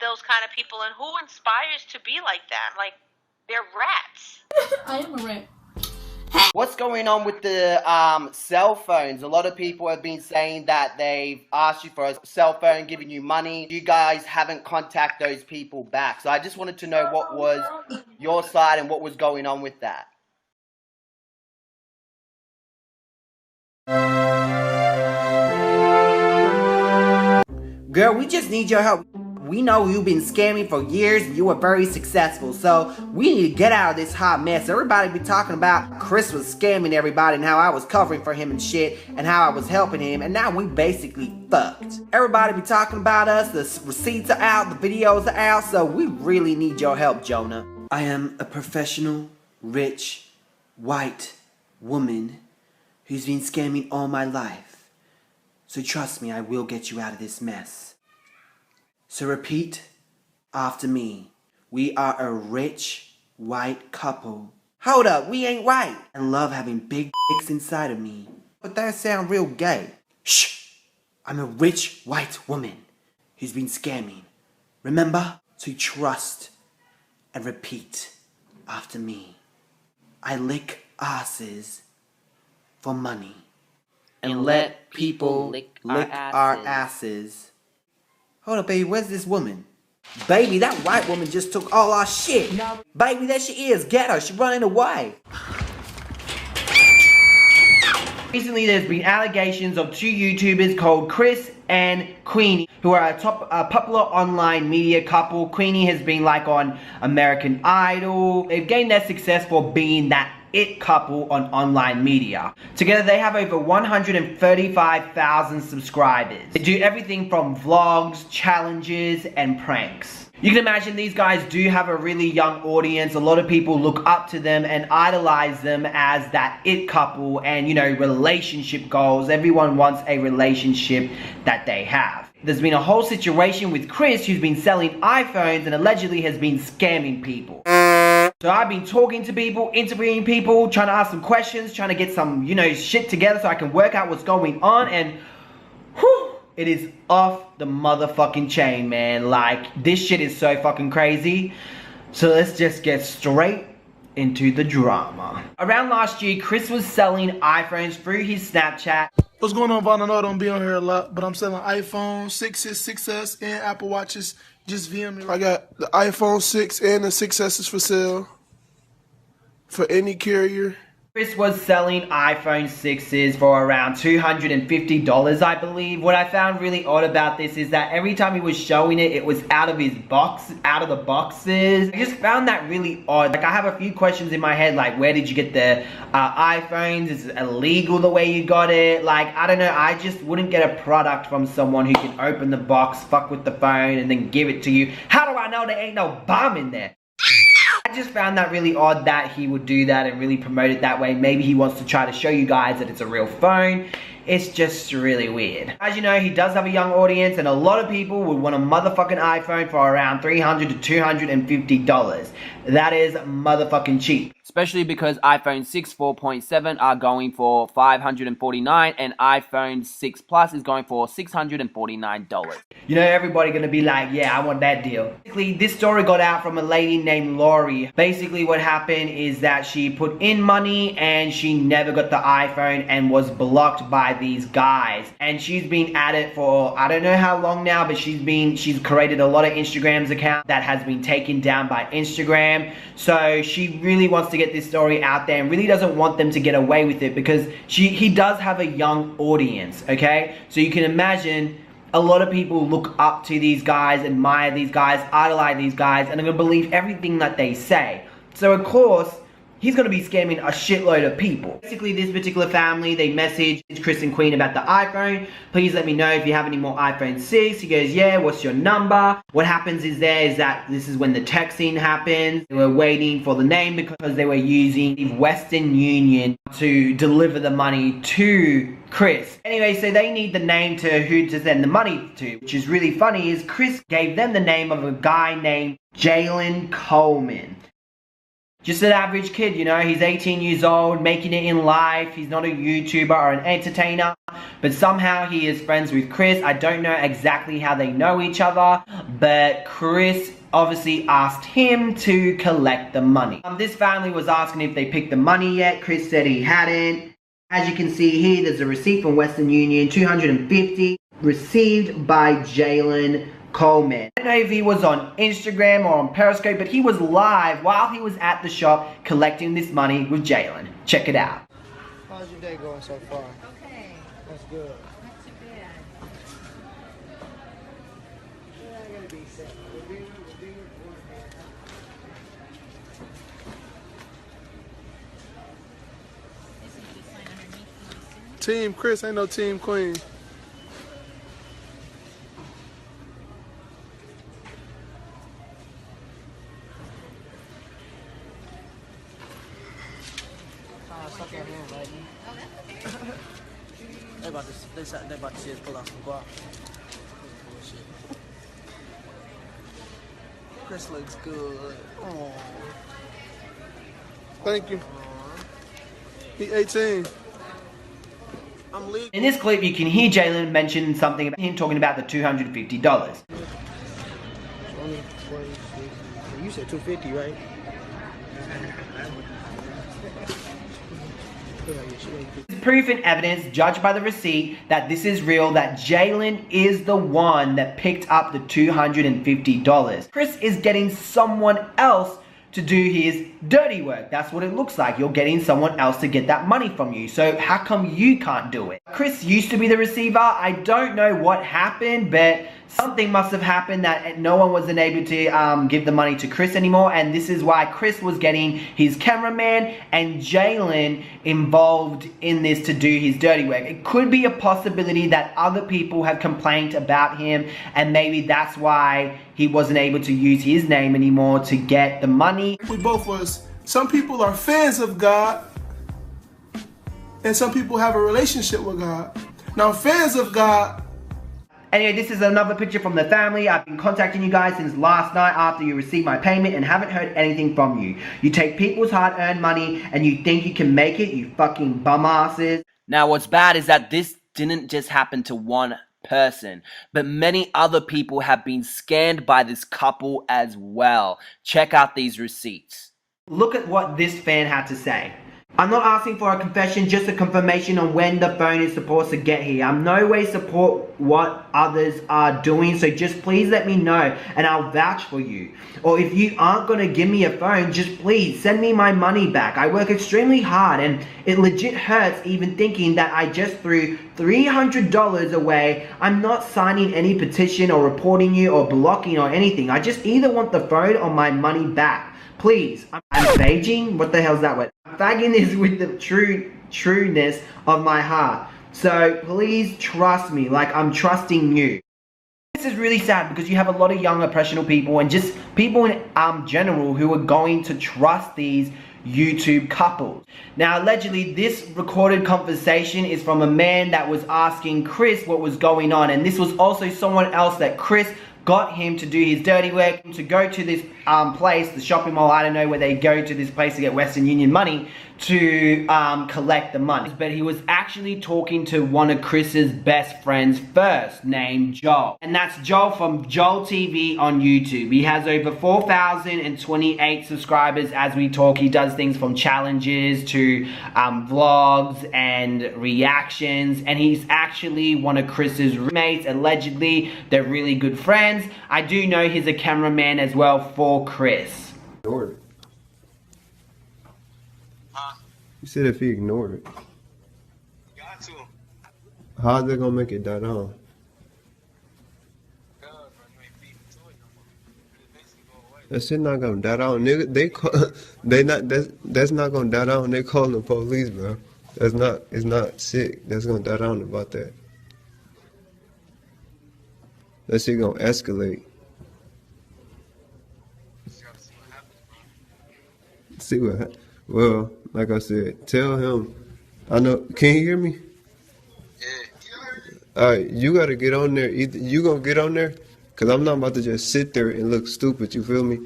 those kind of people, and who inspires to be like that? Like, they're rats. I am a rat. What's going on with the cell phones? A lot of people have been saying that they've asked you for a cell phone, giving you money. You guys haven't contacted those people back. So I just wanted to know what was your side and what was going on with that. Girl, we just need your help. We know you've been scamming for years and you were very successful, so we need to get out of this hot mess. Everybody be talking about Chris was scamming everybody and how I was covering for him and shit and how I was helping him, and now we basically fucked. Everybody be talking about us, the receipts are out, the videos are out, so we really need your help, Jonah. I am a professional, rich, white woman who's been scamming all my life. So trust me, I will get you out of this mess. So repeat after me. We are a rich, white couple. Hold up, we ain't white. And love having big dicks inside of me. But that sound real gay. Shh! I'm a rich, white woman who's been scamming. Remember? So trust and repeat after me. I lick asses for money. And let people lick our asses. Hold up, baby, where's this woman? Baby, that white woman just took all our shit. No. Baby, there she is. Get her. She's running away. Recently, there's been allegations of two YouTubers called Chrisand Queen, who are a popular online media couple. Queenie has been like on American Idol. They've gained their success for being that it couple on online media. Together they have over 135,000 subscribers. They do everything from vlogs, challenges, and pranks. You can imagine these guys do have a really young audience. A lot of people look up to them and idolize them as that it couple and, you know, relationship goals. Everyone wants a relationship that they have. There's been a whole situation with Chris, who's been selling iPhones and allegedly has been scamming people. So I've been talking to people, interviewing people, trying to ask some questions, trying to get some, you know, shit together so I can work out what's going on, and whew, it is off the motherfucking chain, man. Like, this shit is so fucking crazy. So let's just get straight into the drama. Around last year, Chris was selling iPhones through his Snapchat. What's going on, Vaughn? I know I don't be on here a lot, but I'm selling iPhone 6s, 6S, and Apple Watches. Just VM me. I got the iPhone 6 and the 6S's for sale for any carrier. Chris was selling iPhone 6s for around $250, I believe. What I found really odd about this is that every time he was showing it, it was out of his box, out of the boxes. I just found that really odd. Like, I have a few questions in my head, like, where did you get the iPhones? Is it illegal the way you got it? Like, I don't know. I just wouldn't get a product from someone who can open the box, fuck with the phone, and then give it to you. How do I know there ain't no bomb in there? I just found that really odd that he would do that and really promote it that way. Maybe he wants to try to show you guys that it's a real phone. It's just really weird. As you know, he does have a young audience, and a lot of people would want a motherfucking iPhone for around $300 to $250. That is motherfucking cheap. Especially because iPhone 6 4.7 are going for $549 and iPhone 6 Plus is going for $649. You know, everybody gonna be like, yeah, I want that deal. Basically, this story got out from a lady named Lori. Basically, what happened is that she put in money and she never got the iPhone and was blocked by these guys. And she's been at it for, I don't know how long now, but she's created a lot of Instagram's account that has been taken down by Instagram. So she really wants to get this story out there and really doesn't want them to get away with it because he does have a young audience, okay? So you can imagine a lot of people look up to these guys, admire these guys, idolize these guys, and are gonna believe everything that they say. So of course, he's gonna be scamming a shitload of people. Basically, this particular family, they messaged Chrisand Queen about the iPhone. Please let me know if you have any more iPhone 6. He goes, yeah, what's your number? What happens is that this is when the texting happens. They were waiting for the name because they were using Western Union to deliver the money to Chris. Anyway, so they need the name to who to send the money to, which is really funny is Chris gave them the name of a guy named Jalen Coleman. Just an average kid, you know, he's 18 years old, making it in life. He's not a YouTuber or an entertainer, but somehow he is friends with Chris. I don't know exactly how they know each other, but Chris obviously asked him to collect the money. This family was asking if they picked the money yet. Chris said he hadn't. As you can see here, there's a receipt from Western Union, $250, received by Jalen Coleman. I don't know if he was on Instagram or on Periscope, but he was live while he was at the shop collecting this money with Jalen. Check it out. How's your day going so far? Okay. That's good. Not too bad. This is just sign underneath the Team Chris, ain't no Team Queen. Suck your hand, lady. Oh, that's okay. They about to see us pull out some guap. Bullshit. Chris looks good. Aww. Thank you. He 18. I'm legal. In this clip, you can hear Jalen mention something about him talking about the $250. Only 40, you said 250, right? Proof and evidence, judged by the receipt, that this is real, that Jalen is the one that picked up the $250. Chris is getting someone else to do his dirty work. That's what it looks like. You're getting someone else to get that money from you. So how come you can't do it? Chris used to be the receiver. I don't know what happened, but something must have happened that no one wasn't able to give the money to Chris anymore, and this is why Chris was getting his cameraman and Jalen involved in this to do his dirty work. It could be a possibility that other people have complained about him, and maybe that's why he wasn't able to use his name anymore to get the money. We both was. Some people are fans of God, and some people have a relationship with God. Now, fans of God. Anyway, this is another picture from the family. I've been contacting you guys since last night after you received my payment and haven't heard anything from you. You take people's hard-earned money and you think you can make it, you fucking bum asses. Now, what's bad is that this didn't just happen to one person, but many other people have been scammed by this couple as well. Check out these receipts. Look at what this fan had to say. I'm not asking for a confession, just a confirmation on when the phone is supposed to get here. I'm no way support what others are doing, so just please let me know and I'll vouch for you. Or if you aren't gonna give me a phone, just please send me my money back. I work extremely hard and it legit hurts even thinking that I just threw $300 away. I'm not signing any petition or reporting you or blocking or anything. I just either want the phone or my money back. Please, I'm faging? What the hell's that word? I'm fagging this with the trueness of my heart. So please trust me like I'm trusting you. This is really sad because you have a lot of young impressionable people and just people in general who are going to trust these YouTube couples. Now, allegedly, this recorded conversation is from a man that was asking Chris what was going on, and this was also someone else that Chris got him to do his dirty work, to go to this place, the shopping mall, I don't know, where they go to this place to get Western Union money to collect the money. But he was actually talking to one of Chris's best friends first, named Joel. And that's Joel from Joel TV on YouTube. He has over 4,028 subscribers as we talk. He does things from challenges to vlogs and reactions. And he's actually one of Chris's roommates, allegedly. They're really good friends. I do know he's a cameraman as well for Chris. Ignored it. You said if he ignored it. Got to. How's that gonna make it die down? That shit not gonna die down, nigga. That's not gonna die down. They calling the police, bro. It's not sick. That's gonna die down about that. That shit gonna escalate. See what happens. Well, like I said, tell him. I know. Can you hear me? Yeah. Alright, you gotta get on there. Either you gonna get on there, cause I'm not about to just sit there and look stupid. You feel me?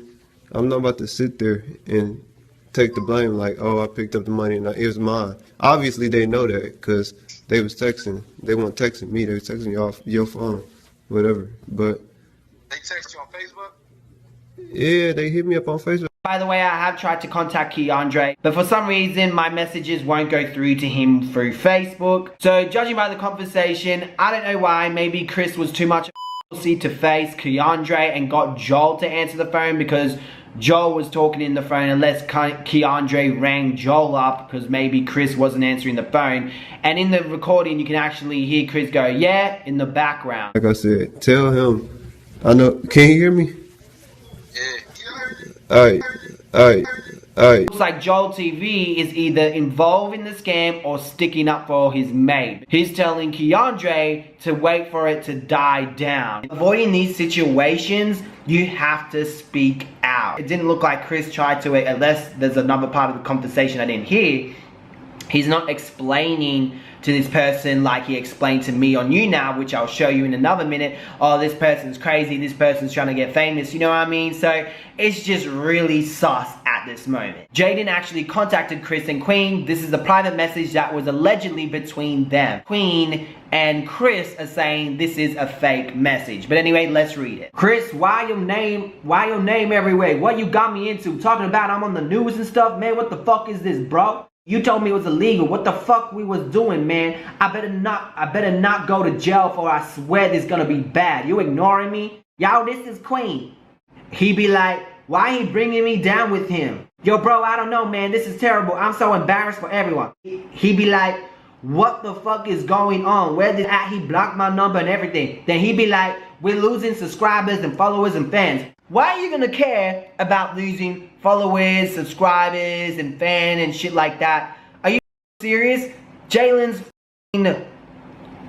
I'm not about to sit there and take the blame, like, oh, I picked up the money and it was mine. Obviously, they know that because they was texting. They weren't texting me. They was texting you off your phone, whatever. But They text you on Facebook? yeah, they hit me up on Facebook. By the way, I have tried to contact Keandre, but for some reason, my messages won't go through to him through Facebook. So, judging by the conversation, I don't know why. Maybe Chris was too much to face Keandre and got Joel to answer the phone, because Joel was talking in the phone, unless Keandre rang Joel up because maybe Chris wasn't answering the phone. And in the recording, you can actually hear Chris go, yeah, in the background. Like I said, tell him. I know. Can you hear me? Yeah. Alright. Looks like Joel TV is either involved in the scam or sticking up for his mate. He's telling Keandre to wait for it to die down. Avoiding these situations, you have to speak out. It didn't look like Chris tried to, unless there's another part of the conversation I didn't hear. He's not explaining to this person like he explained to me on YouNow, which I'll show you in another minute. Oh, this person's crazy, this person's trying to get famous, you know what I mean? So it's just really sus at this moment. Jaden actually contacted Chrisand Queen. This is a private message that was allegedly between them. Queen and Chris are saying this is a fake message. But anyway, let's read it. Chris, why your name everywhere? What you got me into? Talking about I'm on the news and stuff? Man, what the fuck is this, bro? You told me it was illegal. What the fuck we was doing, man? I better not go to jail, for I swear this gonna be bad. You ignoring me? Yo, this is Queen. He be like, why he bringing me down with him? Yo, bro, I don't know, man. This is terrible. I'm so embarrassed for everyone. He be like, what the fuck is going on? Where did he blocked my number and everything? Then he be like, we're losing subscribers and followers and fans. Why are you gonna care about losing followers, subscribers, and fans and shit like that? Are you serious? Jalen's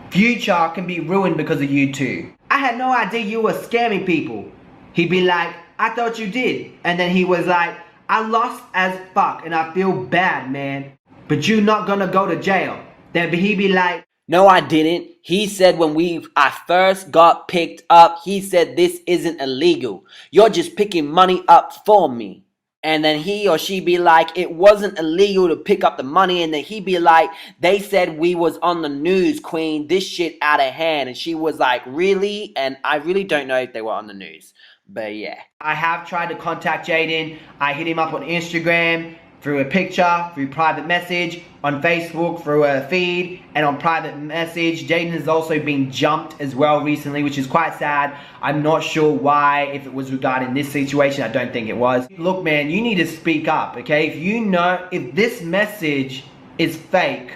future can be ruined because of you two. I had no idea you were scamming people. He'd be like, I thought you did. And then he was like, I lost as fuck and I feel bad, man. But you not gonna go to jail. Then he'd be like, no, I didn't. He said when I first got picked up, he said this isn't illegal. You're just picking money up for me. And then he or she be like, it wasn't illegal to pick up the money. And then he be like, they said we was on the news, Queen. This shit out of hand. And she was like, really? And I really don't know if they were on the news. But yeah. I have tried to contact Jaden. I hit him up on Instagram, through a picture, through private message, on Facebook through a feed, and on private message. Jaden has also been jumped as well recently, which is quite sad. I'm not sure why, if it was regarding this situation. I don't think it was. Look, man, you need to speak up, okay? If you know, if this message is fake,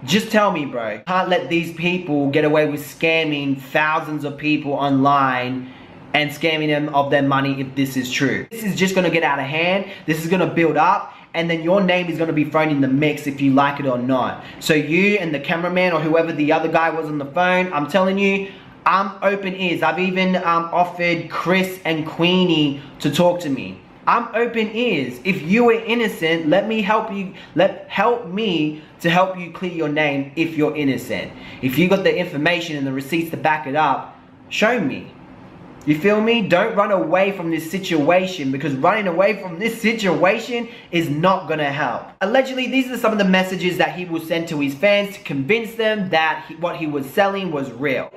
just tell me, bro. Can't let these people get away with scamming thousands of people online and scamming them of their money if this is true. This is just gonna get out of hand. This is gonna build up, and then your name is gonna be thrown in the mix if you like it or not. So you and the cameraman or whoever the other guy was on the phone, I'm telling you, I'm open ears. I've even offered Chris and Queenie to talk to me. I'm open ears. If you are innocent, let me help you. Help me to help you clear your name if you're innocent. If you got the information and the receipts to back it up, show me. You feel me? Don't run away from this situation, because running away from this situation is not gonna help. Allegedly, these are some of the messages that he will send to his fans to convince them that what he was selling was real.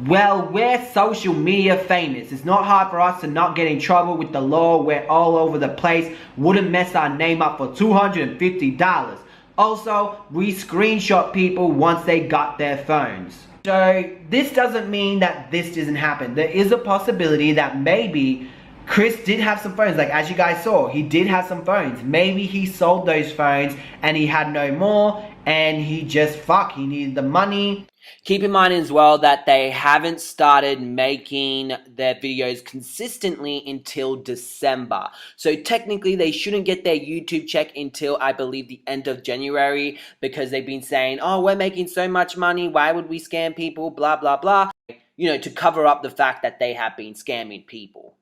Well, we're social media famous. It's not hard for us to not get in trouble with the law. We're all over the place. Wouldn't mess our name up for $250. Also, we screenshot people once they got their phones. So this doesn't mean that this doesn't happen. There is a possibility that maybe Chris did have some phones. Like, as you guys saw, he did have some phones. Maybe he sold those phones and he had no more, and he just, he needed the money. Keep in mind as well that they haven't started making their videos consistently until December. So technically they shouldn't get their YouTube check until, I believe, the end of January, because they've been saying, oh, we're making so much money, why would we scam people, blah, blah, blah. You know, to cover up the fact that they have been scamming people.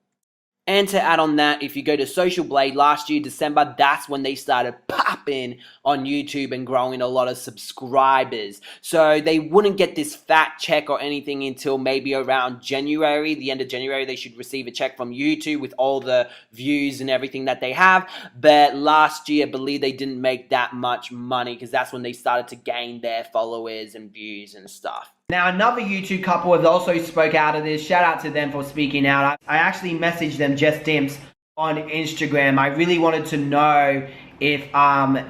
And to add on that, if you go to Social Blade last year, December, that's when they started popping on YouTube and growing a lot of subscribers. So they wouldn't get this fat check or anything until maybe around January. The end of January, they should receive a check from YouTube with all the views and everything that they have. But last year, I believe they didn't make that much money because that's when they started to gain their followers and views and stuff. Now, another YouTube couple has also spoke out of this. Shout out to them for speaking out. I actually messaged them, Just Dimps, on Instagram. I really wanted to know if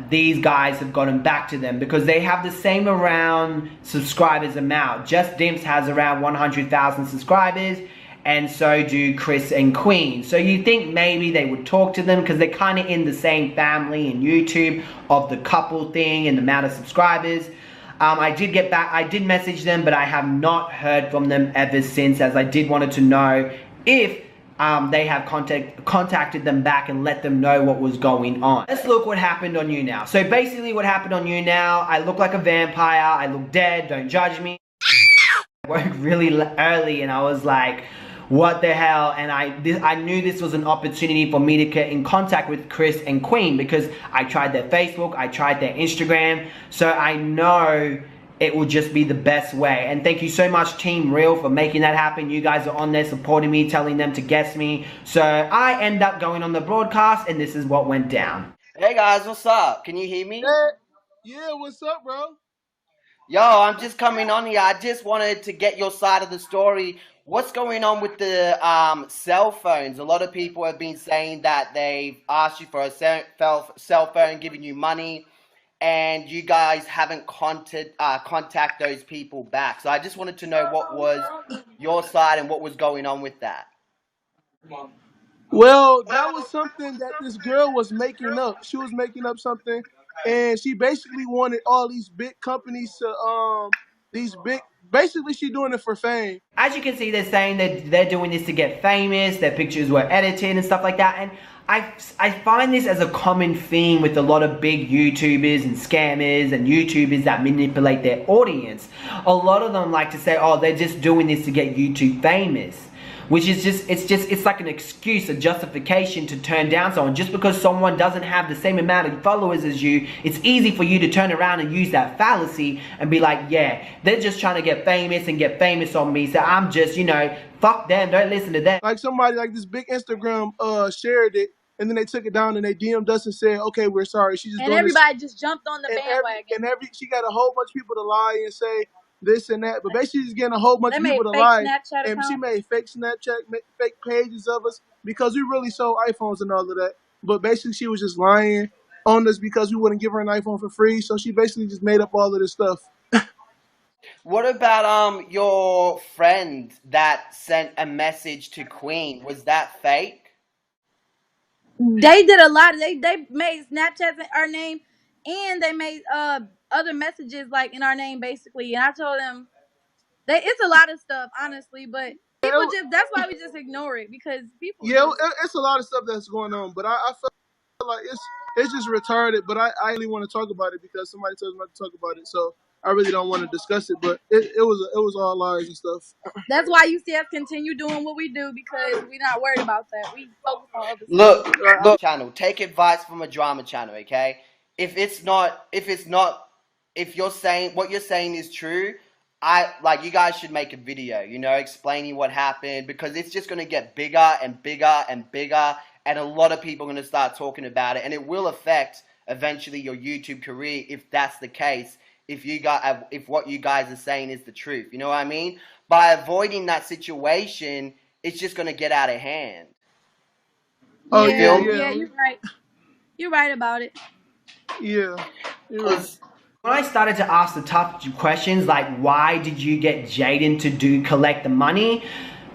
these guys have gotten back to them because they have the same around subscribers amount. Just Dimps has around 100,000 subscribers, and so do Chrisand Queen. So you think maybe they would talk to them because they're kind of in the same family in YouTube of the couple thing and the amount of subscribers. I did message them, but I have not heard from them ever since, as I did wanted to know if they have contacted them back and let them know what was going on. Let's look what happened on You Now. So basically what happened on You Now, I look like a vampire, I look dead, don't judge me. I woke really early and I was like, what the hell? And I knew this was an opportunity for me to get in contact with Chrisand Queen because I tried their Facebook, I tried their Instagram, so I know it will just be the best way. And thank you so much, Team Real, for making that happen. You guys are on there supporting me, telling them to guess me. So I end up going on the broadcast and this is what went down. Hey guys, what's up? Can you hear me? Yeah, what's up, bro? Yo, I'm just coming on here. I just wanted to get your side of the story. What's going on with the cell phones? A lot of people have been saying that they've asked you for a cell phone, giving you money, and you guys haven't contact those people back. So I just wanted to know what was your side and what was going on with that. Well, that was something that this girl was making up. She was making up something, and she basically wanted all these big companies to basically she doing it for fame. As you can see, they're saying that they're doing this to get famous, their pictures were edited and stuff like that, and I find this as a common theme with a lot of big YouTubers and scammers and YouTubers that manipulate their audience. A lot of them like to say, oh, they're just doing this to get YouTube famous. Which is it's like an excuse, a justification to turn down someone. Just because someone doesn't have the same amount of followers as you, it's easy for you to turn around and use that fallacy and be like, yeah, they're just trying to get famous on me. So I'm just, you know, fuck them, don't listen to them. Like somebody like this big Instagram shared it, and then they took it down and they DM'd us and said, okay, we're sorry. She just And everybody just jumped on the bandwagon. She got a whole bunch of people to lie and say this and that, but basically she's getting a whole bunch of They people to made fake lie, Snapchat and she accounts. made fake Snapchat, fake pages of us because we really sold iPhones and all of that. But basically she was just lying on us because we wouldn't give her an iPhone for free, so she basically just made up all of this stuff. What about your friend that sent a message to Queen? Was that fake? They did a lot. They made Snapchats in our name, and they made other messages like in our name basically. And I told them it's a lot of stuff, honestly, but people that's why we just ignore it because people. Yeah, it's a lot of stuff that's going on, but I feel like it's just retarded. But I really want to talk about it because somebody told me not to talk about it, so I really don't want to discuss it. But it was all lies and stuff. That's why you see us continue doing what we do because we're not worried about that. We focus on other stuff. Look, channel. Take advice from a drama channel, okay? If you're saying what you're saying is true, you guys should make a video, you know, explaining what happened because it's just gonna get bigger and bigger and bigger, and a lot of people are gonna start talking about it, and it will affect eventually your YouTube career if that's the case. If what you guys are saying is the truth, you know what I mean? By avoiding that situation, it's just gonna get out of hand. Oh yeah, yeah, you're right. You're right about it. Yeah, you're right. When I started to ask the tough questions like why did you get Jaden to collect the money,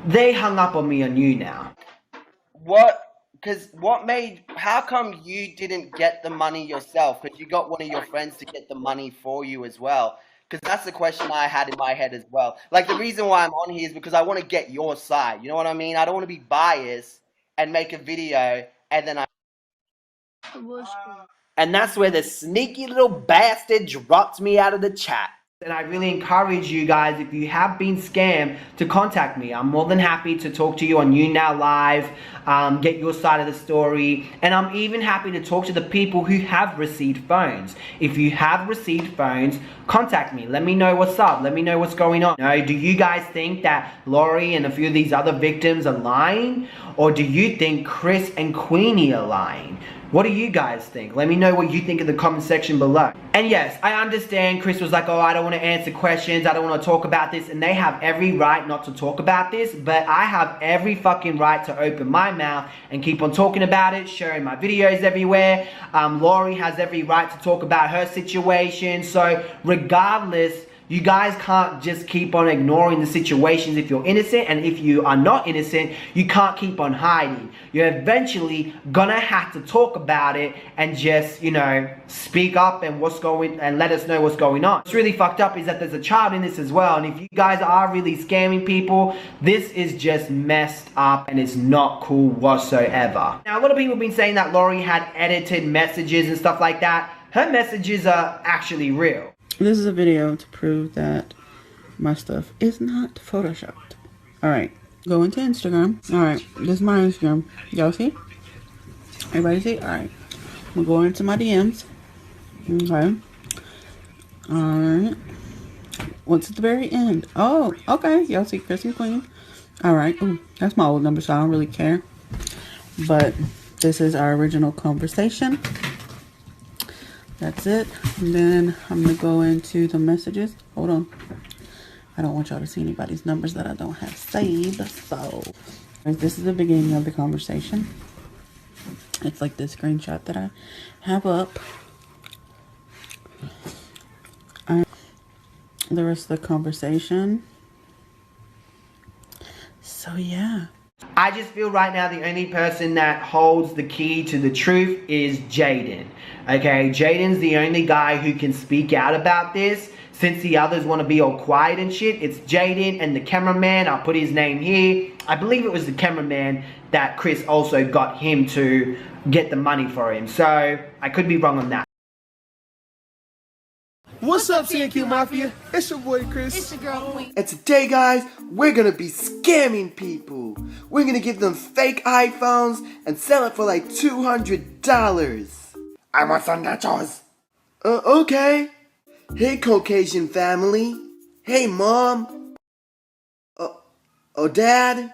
they hung up on me on You Now. How come you didn't get the money yourself? Because you got one of your friends to get the money for you as well. Because that's the question I had in my head as well. Like, the reason why I'm on here is because I want to get your side. You know what I mean? I don't want to be biased and make a video and then And that's where the sneaky little bastard dropped me out of the chat. And I really encourage you guys, if you have been scammed, to contact me. I'm more than happy to talk to you on YouNow Live, get your side of the story, and I'm even happy to talk to the people who have received phones. If you have received phones, contact me. Let me know what's up. Let me know what's going on. Now, do you guys think that Lori and a few of these other victims are lying? Or do you think Chris and Queenie are lying? What do you guys think? Let me know what you think in the comment section below. And yes, I understand Chris was like, oh, I don't want to answer questions. I don't want to talk about this. And they have every right not to talk about this. But I have every fucking right to open my mouth and keep on talking about it, sharing my videos everywhere. Lori has every right to talk about her situation. So regardless, you guys can't just keep on ignoring the situations if you're innocent, and if you are not innocent, you can't keep on hiding. You're eventually gonna have to talk about it and just, you know, speak up and let us know what's going on. What's really fucked up is that there's a child in this as well, and if you guys are really scamming people, this is just messed up and it's not cool whatsoever. Now, a lot of people have been saying that Lori had edited messages and stuff like that. Her messages are actually real. This is a video to prove that my stuff is not photoshopped. Alright, go into Instagram. Alright, this is my Instagram. Y'all see? Everybody see? Alright. I'm gonna go into my DMs. Okay. Alright. What's at the very end? Oh, okay. Y'all see Chrisand Queen. Alright. Ooh, that's my old number, so I don't really care. But this is our original conversation. That's it. And then I'm going to go into the messages. Hold on. I don't want y'all to see anybody's numbers that I don't have saved. So, this is the beginning of the conversation. It's like the screenshot that I have up. The rest of the conversation. So, yeah. I just feel right now the only person that holds the key to the truth is Jaden. Okay, Jaden's the only guy who can speak out about this. Since the others want to be all quiet and shit, it's Jaden and the cameraman. I'll put his name here. I believe it was the cameraman that Chris also got him to get the money for him. So, I could be wrong on that. What's up, CNQ Mafia? It's your boy Chris. It's your girl Queen. And today, guys, we're gonna be scamming people. We're gonna give them fake iPhones and sell it for like $200. I want some nachos. Okay. Hey, Caucasian family. Hey, Mom. Dad.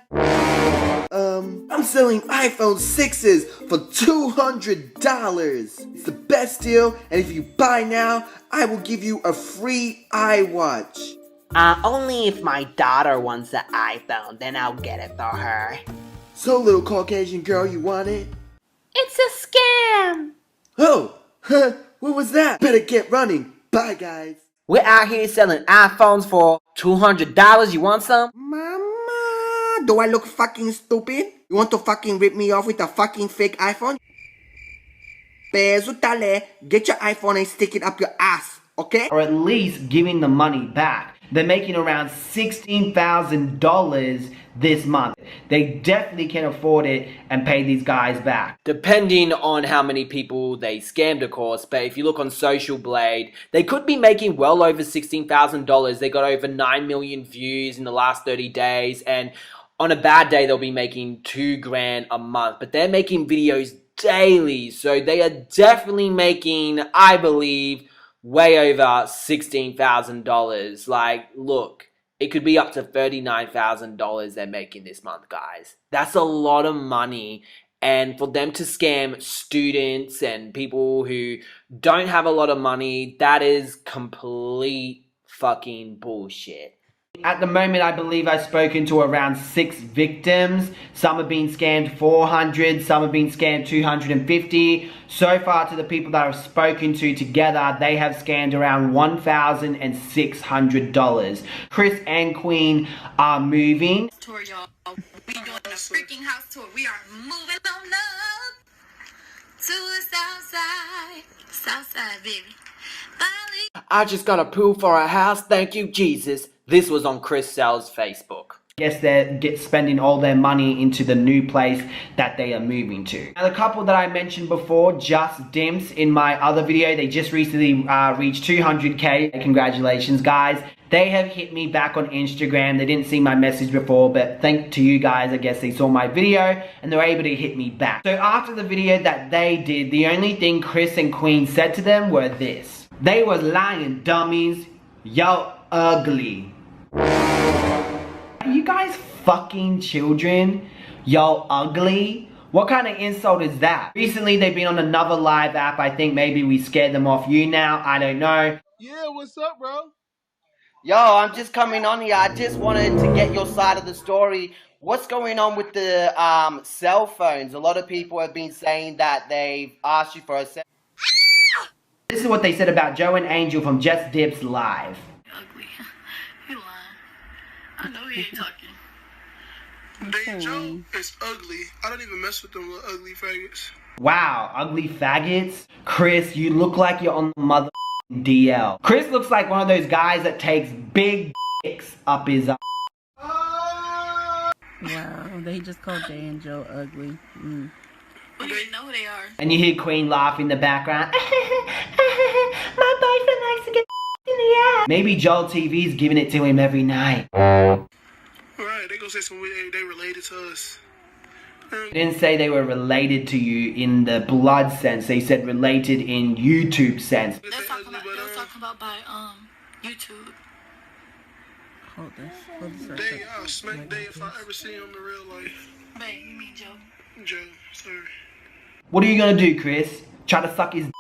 I'm selling iPhone 6s for $200. It's the best deal, and if you buy now, I will give you a free iWatch. Only if my daughter wants the iPhone, then I'll get it for her. So, little Caucasian girl, you want it? It's a scam. Oh, what was that? Better get running. Bye, guys. We're out here selling iPhones for $200. You want some? Mama, do I look fucking stupid? You want to fucking rip me off with a fucking fake iPhone? Pesutale, get your iPhone and stick it up your ass, okay? Or at least giving the money back. They're making around $16,000 this month. They definitely can afford it and pay these guys back. Depending on how many people they scammed, of course, but if you look on Social Blade, they could be making well over $16,000. They got over 9 million views in the last 30 days, and on a bad day, they'll be making $2,000 a month, but they're making videos daily, so they are definitely making, I believe, way over $16,000. Like, look, it could be up to $39,000 they're making this month, guys. That's a lot of money. And for them to scam students and people who don't have a lot of money, that is complete fucking bullshit. At the moment, I believe I've spoken to around 6 victims. Some have been scammed $400, some have been scammed $250. So far, to the people that I've spoken to together, they have scammed around $1,600. Chrisand Queen are moving. Tour, y'all. We doing a freaking house tour. We are moving on up to the south side. South side, baby. Finally. I just got approved for a house, thank you, Jesus. This was on Chris Sell's Facebook. Guess they're spending all their money into the new place that they are moving to. Now the couple that I mentioned before, Just Dimps, in my other video, they just recently reached 200k. Congratulations guys. They have hit me back on Instagram. They didn't see my message before, but thanks to you guys, I guess they saw my video and they were able to hit me back. So after the video that they did, the only thing Chrisand Queen said to them were this. They was lying, dummies. Yo ugly. Are you guys fucking children? Yo ugly? What kind of insult is that? Recently they've been on another live app. I think maybe we scared them off you now. I don't know. Yeah, what's up, bro? Yo, I'm just coming on here. I just wanted to get your side of the story. What's going on with the cell phones? A lot of people have been saying that they've asked you for a cell. This is what they said about Joe and Angel from Just Dips Live. Ugly. You lying. I know he ain't talking. Dave Joe is ugly. I don't even mess with them little ugly faggots. Wow, ugly faggots. Chris, you look like you're on the mother DL. Chris looks like one of those guys that takes big dicks up his ass. Wow, they just called Jay and Joe ugly. We don't even know who they are. And you hear Queen laugh in the background. My boyfriend likes to get in the ass. Maybe Joel TV's giving it to him every night. Alright, they gonna say something they related to us. They didn't say they were related to you in the blood sense. They said related in YouTube sense. They was talking about by YouTube. Hold this. They smack Day if I ever see him in real life. Babe, you mean Joe? Joe, sorry. What are you gonna do, Chris? Try to suck his d?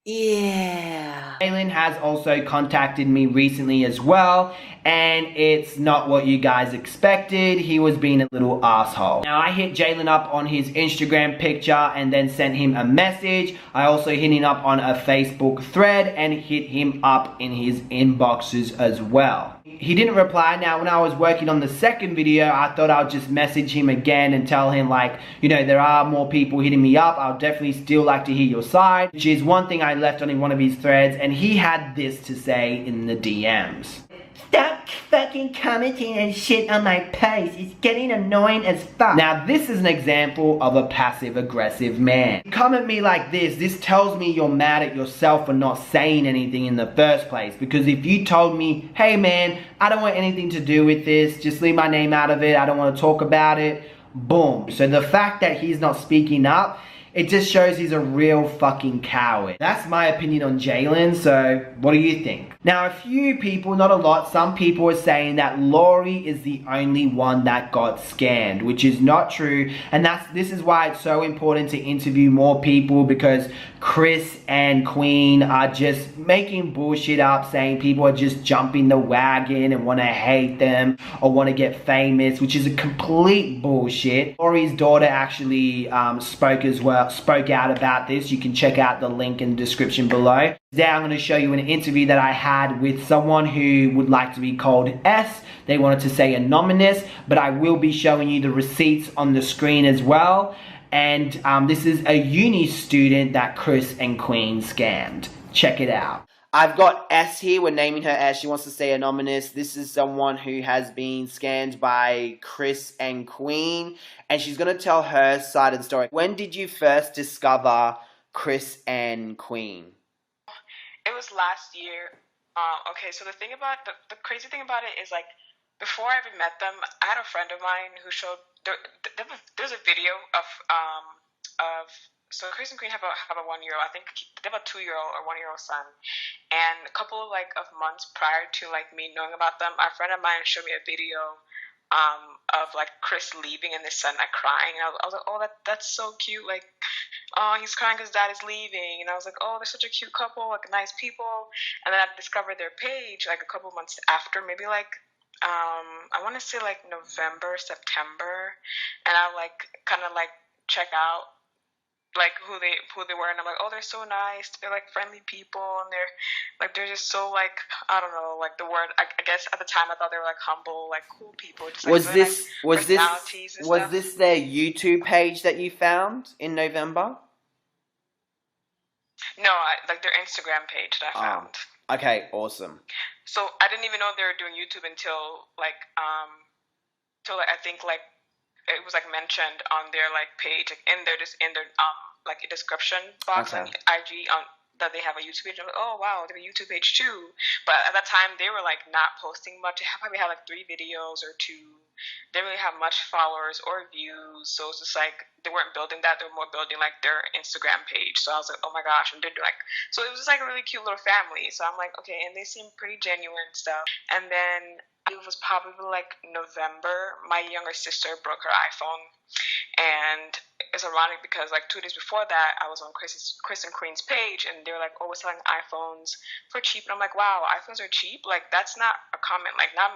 Yeah. Jalen has also contacted me recently as well, and it's not what you guys expected. He was being a little asshole. Now, I hit Jalen up on his Instagram picture and then sent him a message. I also hit him up on a Facebook thread and hit him up in his inboxes as well. He didn't reply. Now, when I was working on the second video, I thought I'll just message him again and tell him, like, you know, there are more people hitting me up. I'll definitely still like to hear your side, which is one thing I left on in one of his threads, and he had this to say in the DMs. Stop fucking commenting and shit on my posts. It's getting annoying as fuck. Now, this is an example of a passive-aggressive man. You come at me like this tells me you're mad at yourself for not saying anything in the first place. Because if you told me, hey man, I don't want anything to do with this, just leave my name out of it, I don't want to talk about it, boom. So the fact that he's not speaking up, it just shows he's a real fucking coward. That's my opinion on Jalen, so what do you think? Now, a few people, not a lot, some people are saying that Lori is the only one that got scammed, which is not true, and this is why it's so important to interview more people, because Chris and Queen are just making bullshit up, saying people are just jumping the wagon and want to hate them or want to get famous, which is a complete bullshit. Lori's daughter actually spoke out about this. You can check out the link in the description below. Today I'm going to show you an interview that I had with someone who would like to be called S. They wanted to say anonymous, but I will be showing you the receipts on the screen as well. And this is a uni student that Chris and Queen scammed. Check it out. I've got S here. We're naming her S. She wants to stay anonymous. This is someone who has been scammed by Chris and Queen, and she's going to tell her side of the story. When did you first discover Chris and Queen? It was last year. Okay, so the crazy thing about it is, like, before I ever met them, I had a friend of mine who showed there's a video of so Chris and Queen have a 1-year-old. I think they have a 2-year-old or 1-year-old son. And a couple of months prior to me knowing about them, a friend of mine showed me a video of Chris leaving and his son crying. And I was like, oh, that's so cute. He's crying because dad is leaving. And I was like, oh, they're such a cute couple, nice people. And then I discovered their page a couple months after, maybe I want to say November, September, and I kind of check out who they were, and I'm like, oh, they're so nice, they're friendly people, and they're just so I don't know, the word, I guess at the time I thought they were humble, cool people. Just, was really this their YouTube page that you found in November? No, their Instagram page that I found. Okay, awesome. So I didn't even know they were doing YouTube until So like I think like it was like mentioned on their like page, like in their like a description box on IG on that they have a YouTube page. I'm like, oh wow, they have a YouTube page too. But at that time they were like not posting much. They probably had like 3 videos or 2. They didn't really have much followers or views. So it's just like they weren't building that. They were more building like their Instagram page. So I was like, oh my gosh, and they're like, so it was just like a really cute little family. So I'm like, okay, and they seem pretty genuine and stuff. And then it was probably like November. My younger sister broke her iPhone, and it's ironic because like 2 days before that, I was on Chrisand Queen's page, and they were like, "Oh, we're selling iPhones for cheap," and I'm like, "Wow, iPhones are cheap? Like that's not a comment. Like not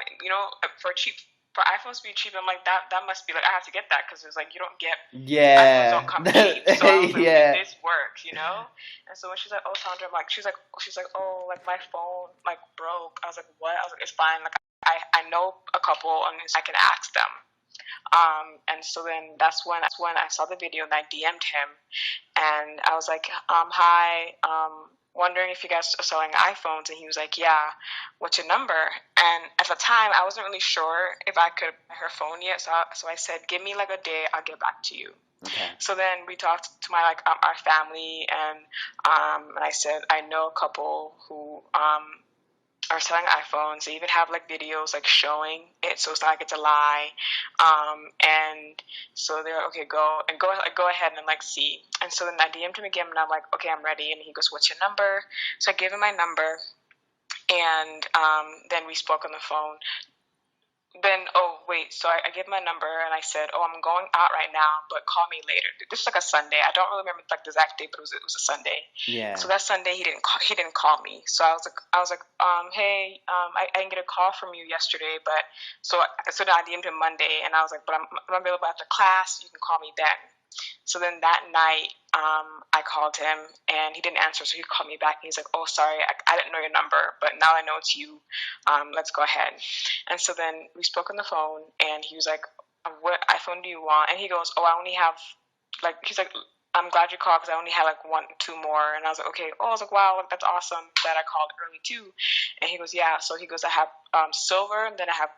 for cheap." For iPhones to be cheap, I'm like that must be like I have to get that because it's like you don't get iPhones don't come cheap. So I was like, okay, this works, And so when she's like, oh Sandra, I'm like she's like, oh, like my phone like broke. I was like, what? I was like, it's fine. Like I know a couple and I can ask them. And so then that's when I saw the video and I DM'd him and I was like, hi, wondering if you guys are selling iPhones. And he was like, yeah, what's your number? And at the time I wasn't really sure if I could buy her phone yet. So I said, give me like a day, I'll get back to you. Okay. So then we talked to my our family and I said, I know a couple who are selling iPhones. They even have like videos like showing it, so it's not like it's a lie. And so they're like, okay, go ahead and like see. And so then I DM'd him again, and I'm like, okay, I'm ready. And he goes, what's your number? So I gave him my number, and then we spoke on the phone. Then, so I gave my number and I said, I'm going out right now, but call me later. This was like a Sunday. I don't really remember like the exact date, but it was a Sunday. Yeah. So that Sunday he didn't call me. So I was like, hey, I didn't get a call from you yesterday, but so then I DM'd him Monday and I was like, but I'm available after class. You can call me then. So then that night, I called him and he didn't answer. So he called me back and he's like, oh, sorry, I didn't know your number, but now I know it's you. Let's go ahead. And so then we spoke on the phone and he was like, what iPhone do you want? And he goes, I only have he's like, I'm glad you called because I only had like 2 more. And I was like, okay. I was like, wow, that's awesome that I called early too. And he goes, yeah. So he goes, I have silver and then I have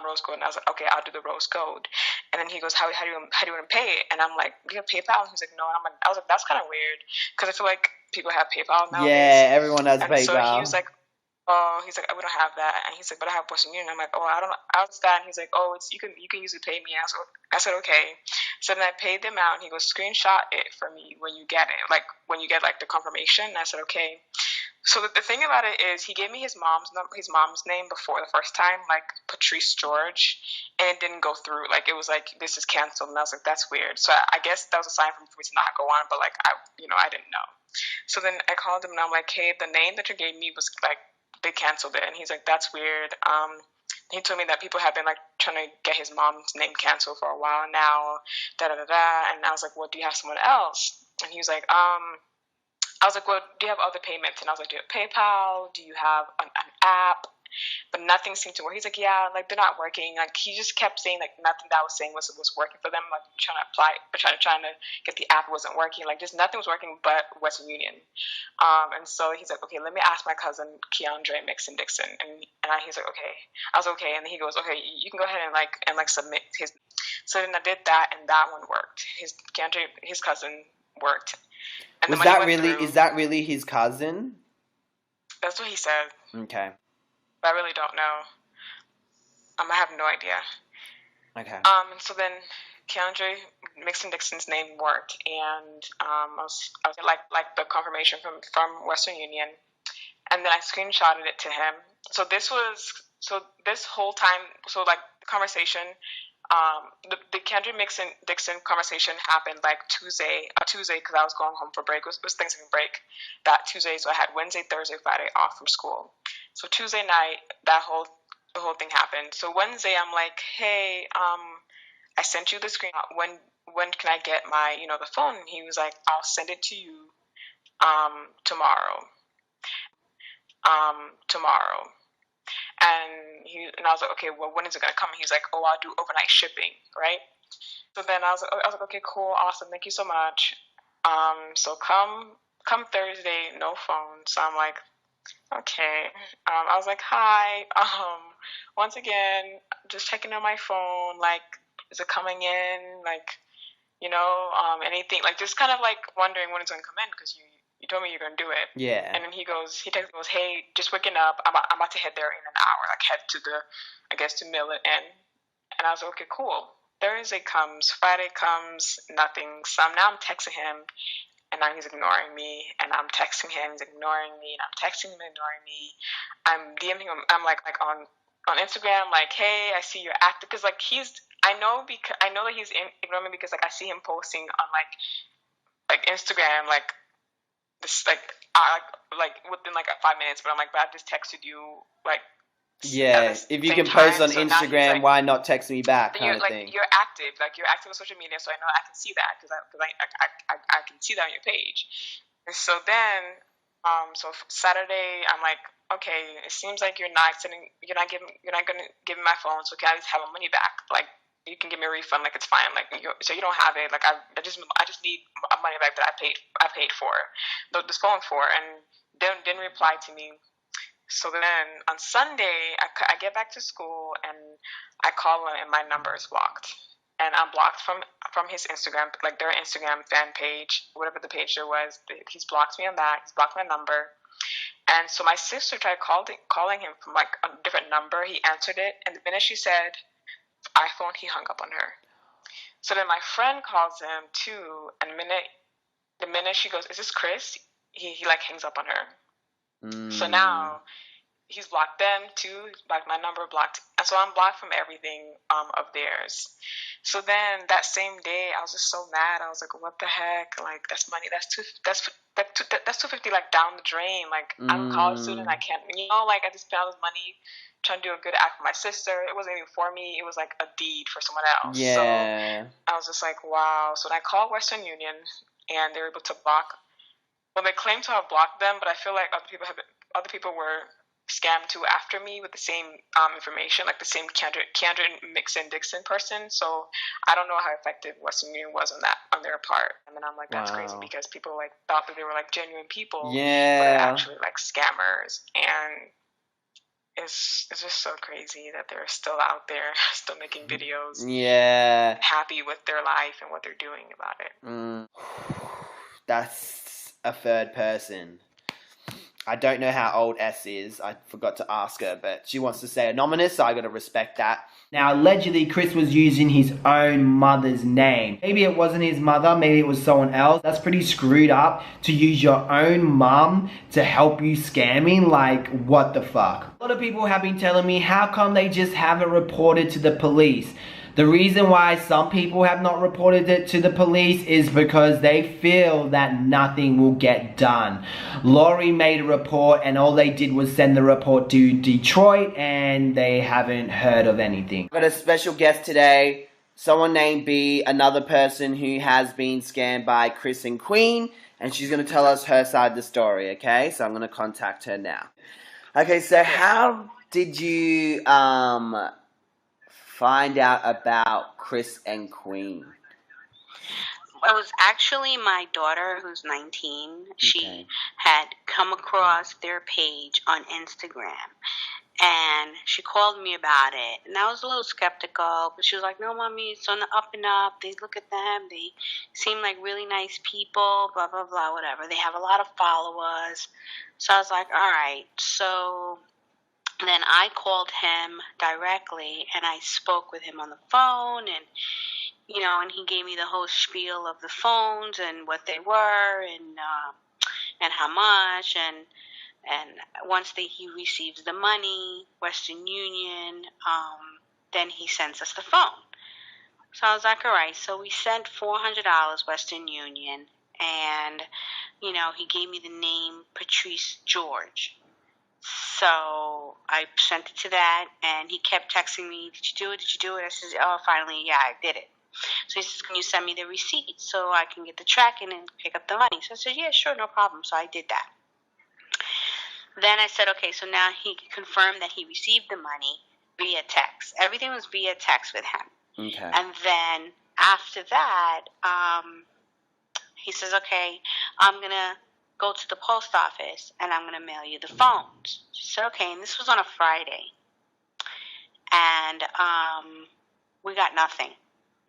rose gold. And I was like, okay, I'll do the rose gold. And then he goes, how do you want to pay it? And I'm like, do you have PayPal? And he's like, no. And I was like, that's kind of weird because I feel like people have PayPal nowadays. Yeah, everyone has and PayPal. So he was like, we don't have that. And he's like, but I have Western Union. I'm like, I don't know. I understand. He's like, you can usually pay me. I said, okay. So then I paid the amount. He goes, screenshot it for me when you get it, like when you get like the confirmation. And I said, okay. So the thing about it is, he gave me his mom's name before the first time, like Patrice George, and it didn't go through. Like it was like, this is canceled, and I was like, that's weird. So I guess that was a sign for me to not go on. But like I didn't know. So then I called him and I'm like, hey, the name that you gave me was like, they canceled it, and he's like, that's weird. He told me that people have been like trying to get his mom's name canceled for a while now, and I was like, well, do you have someone else? And he was like, I was like, well, do you have other payments? And I was like, do you have PayPal? Do you have an app? But nothing seemed to work. He's like, yeah, like they're not working. Like he just kept saying like nothing that I was saying was working for them. Like trying to apply, but trying to get the app wasn't working. Like just nothing was working but Western Union. And so he's like, okay, let me ask my cousin Keandre Mixon Dixon. And he's like, okay. I was okay. And then he goes, okay, you can go ahead and submit his. So then I did that, and that one worked. His cousin worked. And is that really his cousin? That's what he said. Okay. But I really don't know. I have no idea. Okay. And so then Keandre Mixon Dixon's name worked, and I was like the confirmation from Western Union, and then I screenshotted it to him. So this whole time, so like the conversation, the Keandre Mixon Dixon conversation happened like Tuesday because I was going home for break. It was Thanksgiving break that Tuesday, so I had Wednesday, Thursday, Friday off from school. So Tuesday night, the whole thing happened. So Wednesday, I'm like, hey, I sent you the screen. When can I get my the phone? And he was like, I'll send it to you tomorrow. And I was like, okay, well, when is it gonna come? And he's like, oh, I'll do overnight shipping, right? So then I was like, okay, cool, awesome, thank you so much. So come Thursday, no phone. So I'm like, Okay. I was like, hi. Once again, just checking on my phone. Like, is it coming in? Like, anything. Like, just kind of like wondering when it's going to come in because you told me you're going to do it. Yeah. And then he texts me, goes, hey, just waking up. I'm about to head there in an hour. Like, head to to mail it in. And I was like, okay, cool. Thursday comes, Friday comes, nothing. So now I'm texting him. And now he's ignoring me, and I'm texting him, he's ignoring me, and I'm texting him, ignoring me. I'm DMing him. I'm like on Instagram, like, hey, I see you're active, because like I know that he's ignoring me because like I see him posting on like Instagram, like this like within like 5 minutes, but I'm like, but I just texted you like. Yeah, if you can post on Instagram, why not text me back, kind of thing. You're active on social media, so I know I can see that because I can see that on your page. And so then, so Saturday, I'm like, okay, it seems like you're not gonna give me my phone, so can I just have my money back? Like, you can give me a refund, like it's fine. Like, so you don't have it. Like, I just need money back that I paid for this phone for, and didn't reply to me. So then on Sunday, I get back to school and I call him and my number is blocked. And I'm blocked from his Instagram, like their Instagram fan page, whatever the page there was. He's blocked me on that. He's blocked my number. And so my sister tried calling him from like a different number. He answered it. And the minute she said iPhone, he hung up on her. So then my friend calls him too. And the minute she goes, is this Chris? He like hangs up on her. So now he's blocked them too. He's blocked my number, and so I'm blocked from everything of theirs. So then that same day, I was just so mad. I was like, what the heck? Like, that's money. That's $250 like down the drain. Like, I'm a college student. I can't, like I just spent all this money trying to do a good act for my sister. It wasn't even for me. It was like a deed for someone else. Yeah. So I was just like, wow. So then I called Western Union, and they were able to block. Well, they claim to have blocked them, but I feel like other people were scammed too after me with the same information, like the same Kendra Mixon Dixon person. So I don't know how effective Western Union was on their part. And then I'm like, that's crazy because people like thought that they were like genuine people, but they're actually like scammers. And it's just so crazy that they're still out there, still making videos, happy with their life and what they're doing about it. That's a third person. I don't know how old S is. I forgot to ask her, but she wants to stay anonymous, so I gotta respect that. Now, allegedly, Chris was using his own mother's name. Maybe it wasn't his mother, maybe it was someone else. That's pretty screwed up to use your own mum to help you scamming. Like, what the fuck? A lot of people have been telling me, how come they just haven't reported to the police? The reason why some people have not reported it to the police is because they feel that nothing will get done. Lori made a report and all they did was send the report to Detroit and they haven't heard of anything. I've got a special guest today, someone named B, another person who has been scammed by Chrisand Queen, and she's going to tell us her side of the story, okay? So I'm going to contact her now. Okay, so how did you find out about Chrisand Queen? It was actually my daughter, who's 19. She had come across their page on Instagram, and she called me about it. And I was a little skeptical, but she was like, no, mommy, it's on the up and up. They look at them. They seem like really nice people, blah, blah, blah, whatever. They have a lot of followers. So I was like, all right. So then I called him directly, and I spoke with him on the phone, and and he gave me the whole spiel of the phones and what they were, and how much, and once he receives the money, Western Union, then he sends us the phone. So I was like, all right. So we sent $400 Western Union, and he gave me the name Patrice George. So I sent it to that, and he kept texting me, did you do it? Did you do it? I said, oh, finally, yeah, I did it. So he says, can you send me the receipt so I can get the tracking and pick up the money? So I said, yeah, sure, no problem. So I did that. Then I said, okay, so now he confirmed that he received the money via text. Everything was via text with him. Okay. And then after that, he says, okay, I'm going to go to the post office and I'm going to mail you the phones. She said, okay. And this was on a Friday. And we got nothing.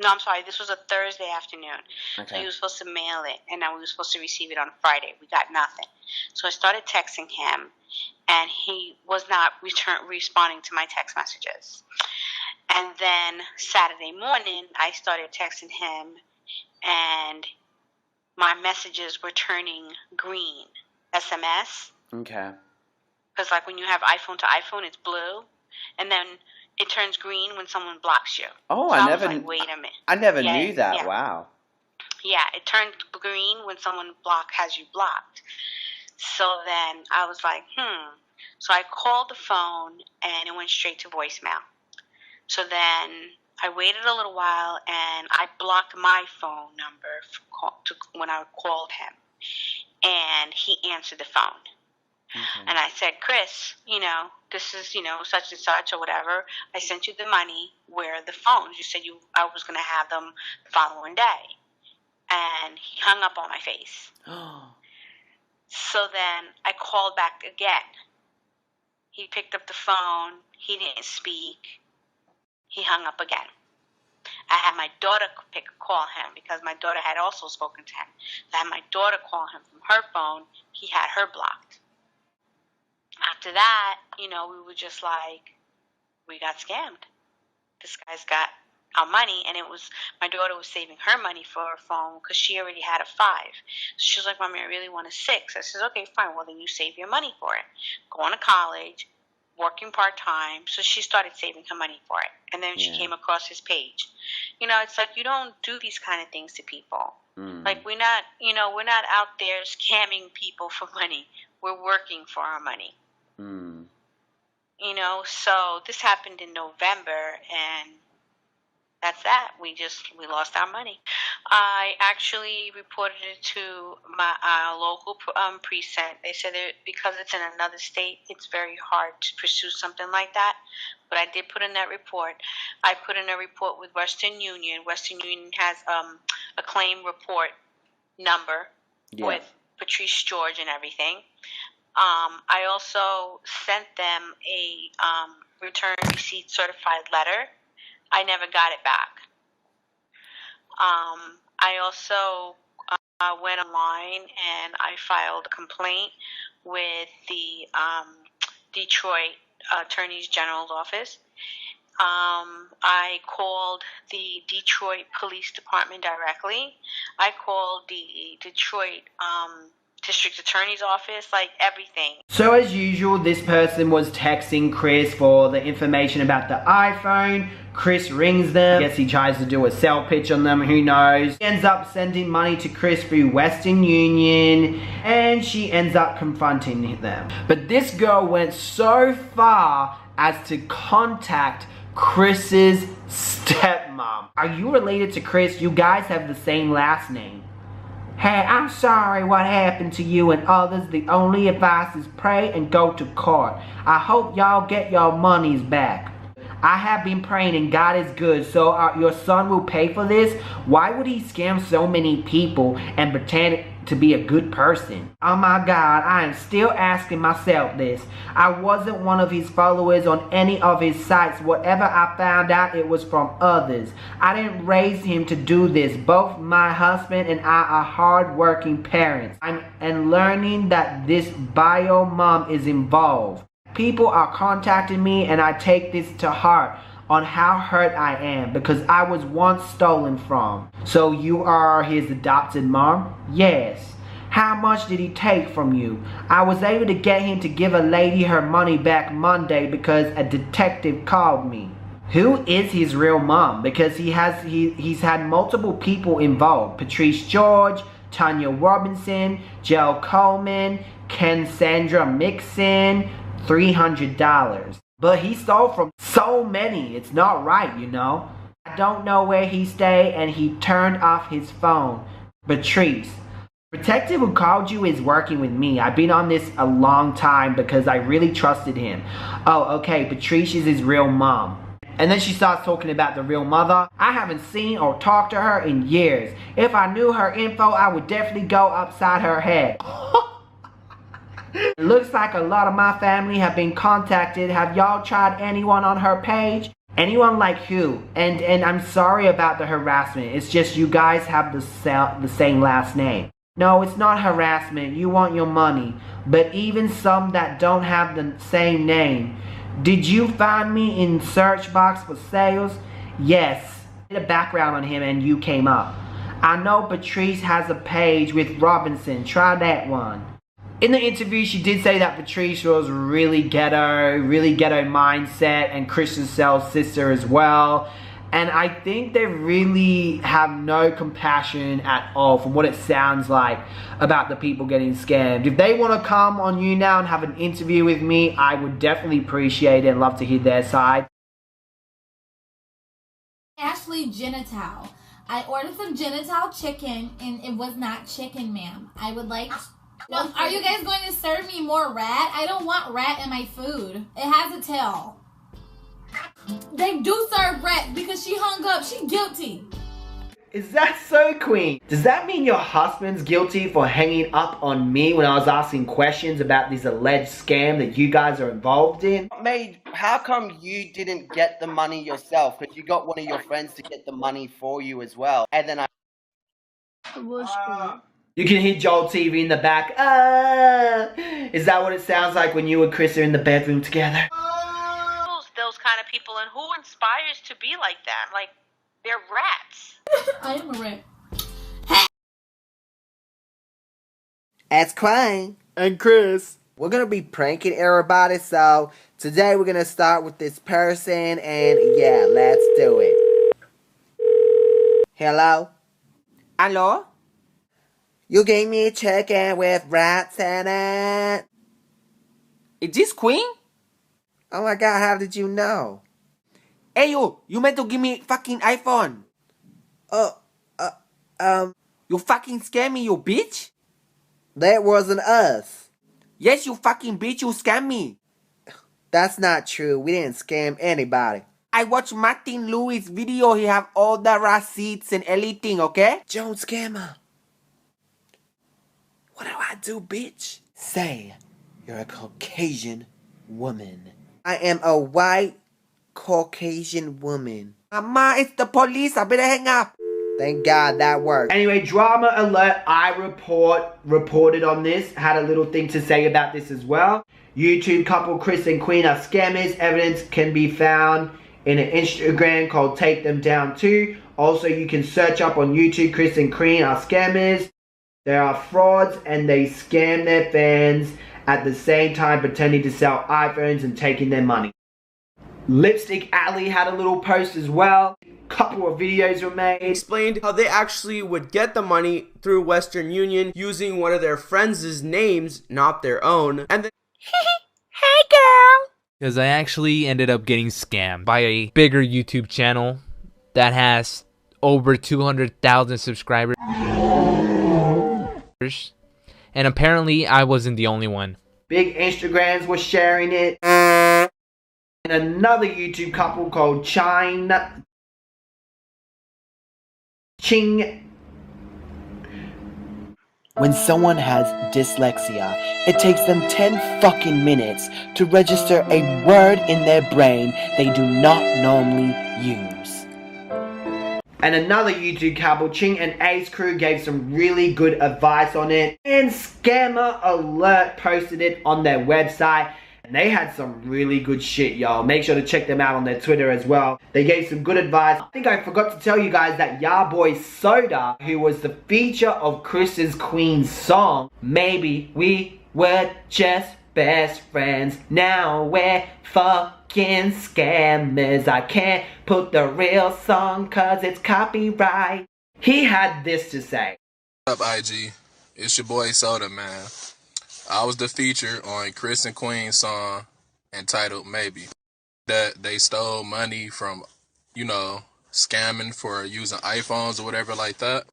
No, I'm sorry. This was a Thursday afternoon. Okay. So he was supposed to mail it, and then we were supposed to receive it on Friday. We got nothing. So I started texting him, and he was not responding to my text messages. And then Saturday morning, I started texting him, and my messages were turning green, SMS. Okay. Because like when you have iPhone to iPhone, it's blue, and then it turns green when someone blocks you. Oh, so I never. Was like, wait a minute. I never knew that. Yeah. Wow. Yeah, it turned green when someone has you blocked. So then I was like, So I called the phone and it went straight to voicemail. So then I waited a little while and I blocked my phone number when I called him, and he answered the phone. Mm-hmm. And I said, Chris, this is, such and such or whatever. I sent you the money. Where are the phones? You said I was going to have them the following day. And he hung up on my face. So then I called back again. He picked up the phone. He didn't speak. He hung up again. I had my daughter call him because my daughter had also spoken to him. I had my daughter call him from her phone. He had her blocked. After that, we were just like, we got scammed. This guy's got our money, and my daughter was saving her money for her phone because she already had a 5. So she was like, Mommy, I really want a 6. I said, okay, fine. Well, then you save your money for it. Going to college, working part-time. So she started saving her money for it. And then she came across his page. It's like you don't do these kind of things to people. Like we're not out there scamming people for money. We're working for our money. So this happened in November, and that's that. We lost our money. I actually reported it to my local precinct. They said that because it's in another state, it's very hard to pursue something like that. But I did put in that report. I put in a report with Western Union. Western Union has a claim report number with Patrice George and everything. I also sent them a return receipt certified letter. I never got it back. I also went online and I filed a complaint with the Detroit Attorney General's office. I called the Detroit Police Department directly. I called the Detroit District Attorney's office, like everything. So as usual, this person was texting Chris for the information about the iPhone. Chris rings them. I guess he tries to do a sell pitch on them, who knows. He ends up sending money to Chris through Western Union, and she ends up confronting them. But this girl went so far as to contact Chris's stepmom. Are you related to Chris? You guys have the same last name. Hey, I'm sorry what happened to you and others. The only advice is pray and go to court. I hope y'all get your monies back. I have been praying and God is good, so your son will pay for this? Why would he scam so many people and pretend to be a good person? Oh my God, I am still asking myself this. I wasn't one of his followers on any of his sites. Whatever I found out, it was from others. I didn't raise him to do this. Both my husband and I are hard-working parents. I'm learning that this bio mom is involved. People are contacting me and I take this to heart on how hurt I am because I was once stolen from. So you are his adopted mom? Yes. How much did he take from you? I was able to get him to give a lady her money back Monday because a detective called me. Who is his real mom? Because he's had multiple people involved. Patrice George, Tanya Robinson, Jill Coleman, Cassandra Mixon, $300. But he stole from so many. It's not right, I don't know where he stayed and he turned off his phone. Patrice. Detective who called you is working with me. I've been on this a long time because I really trusted him. Oh, okay, Patrice is his real mom. And then she starts talking about the real mother. I haven't seen or talked to her in years. If I knew her info, I would definitely go upside her head. It looks like a lot of my family have been contacted. Have y'all tried anyone on her page? Anyone like who? And I'm sorry about the harassment. It's just you guys have the same last name. No, it's not harassment. You want your money. But even some that don't have the same name. Did you find me in search box for sales? Yes. I did a background on him and you came up. I know Patrice has a page with Robinson. Try that one. In the interview, she did say that Patrice was really ghetto mindset, and Christian Cell's sister as well. And I think they really have no compassion at all, from what it sounds like, about the people getting scammed. If they want to come on You Now and have an interview with me, I would definitely appreciate it and love to hear their side. Ashley Genital. I ordered some Genital chicken, and it was not chicken, ma'am. I would like... Are you guys going to serve me more rat? I don't want rat in my food. It has a tail. They do serve rat because she hung up. She guilty. Is that so, Queen? Does that mean your husband's guilty for hanging up on me when I was asking questions about this alleged scam that you guys are involved in? Mate, how come you didn't get the money yourself? Because you got one of your friends to get the money for you as well. And then You can hear Joel TV in the back. Is that what it sounds like when you and Chris are in the bedroom together? Those kind of people, and who inspires to be like that? Like, they're rats. I am a rat. it's Queen And Chris. We're gonna be pranking everybody, so today we're gonna start with this person, and yeah, let's do it. Hello? Hello? You gave me a chicken with rats in it. Is this Queen? Oh my god, how did you know? Hey you meant to give me fucking iPhone. You fucking scam me, you bitch. That wasn't us. Yes, you fucking bitch, you scam me. That's not true. We didn't scam anybody. I watched Martin Louis' video. He have all the receipts and everything, okay? Don't scam her. What do I do, bitch? Say, you're a Caucasian woman. I am a white Caucasian woman. Mama, it's the police. I better hang up. Thank God that worked. Anyway, drama alert. I reported on this. Had a little thing to say about this as well. YouTube couple Chrisand Queen are scammers. Evidence can be found in an Instagram called Take Them Down 2. Also, you can search up on YouTube. Chrisand Queen are scammers. They are frauds and they scam their fans at the same time pretending to sell iPhones and taking their money. Lipstick Alley had a little post as well. Couple of videos were made. Explained how they actually would get the money through Western Union using one of their friends' names, not their own. And then Hey girl! Because I actually ended up getting scammed by a bigger YouTube channel that has over 200,000 subscribers. And apparently I wasn't the only one. Big Instagrams were sharing it. And another YouTube couple called Ching. When someone has dyslexia, it takes them 10 fucking minutes to register a word in their brain they do not normally use. And another YouTube couple, Ching and Ace Crew, gave some really good advice on it. And Scammer Alert posted it on their website. And they had some really good shit, y'all. Make sure to check them out on their Twitter as well. They gave some good advice. I think I forgot to tell you guys that Ya Boy Soda, who was the feature of Chrisand Queen's song, Maybe We Were Just Best Friends, Now We're Fucking Scammers. I can't put the real song cause it's copyright. He had this to say. What's up, IG? It's your boy Soda, man. I was the feature on Chrisand Queen's song entitled Maybe. That they stole money from, you know, scamming for using iPhones or whatever like that.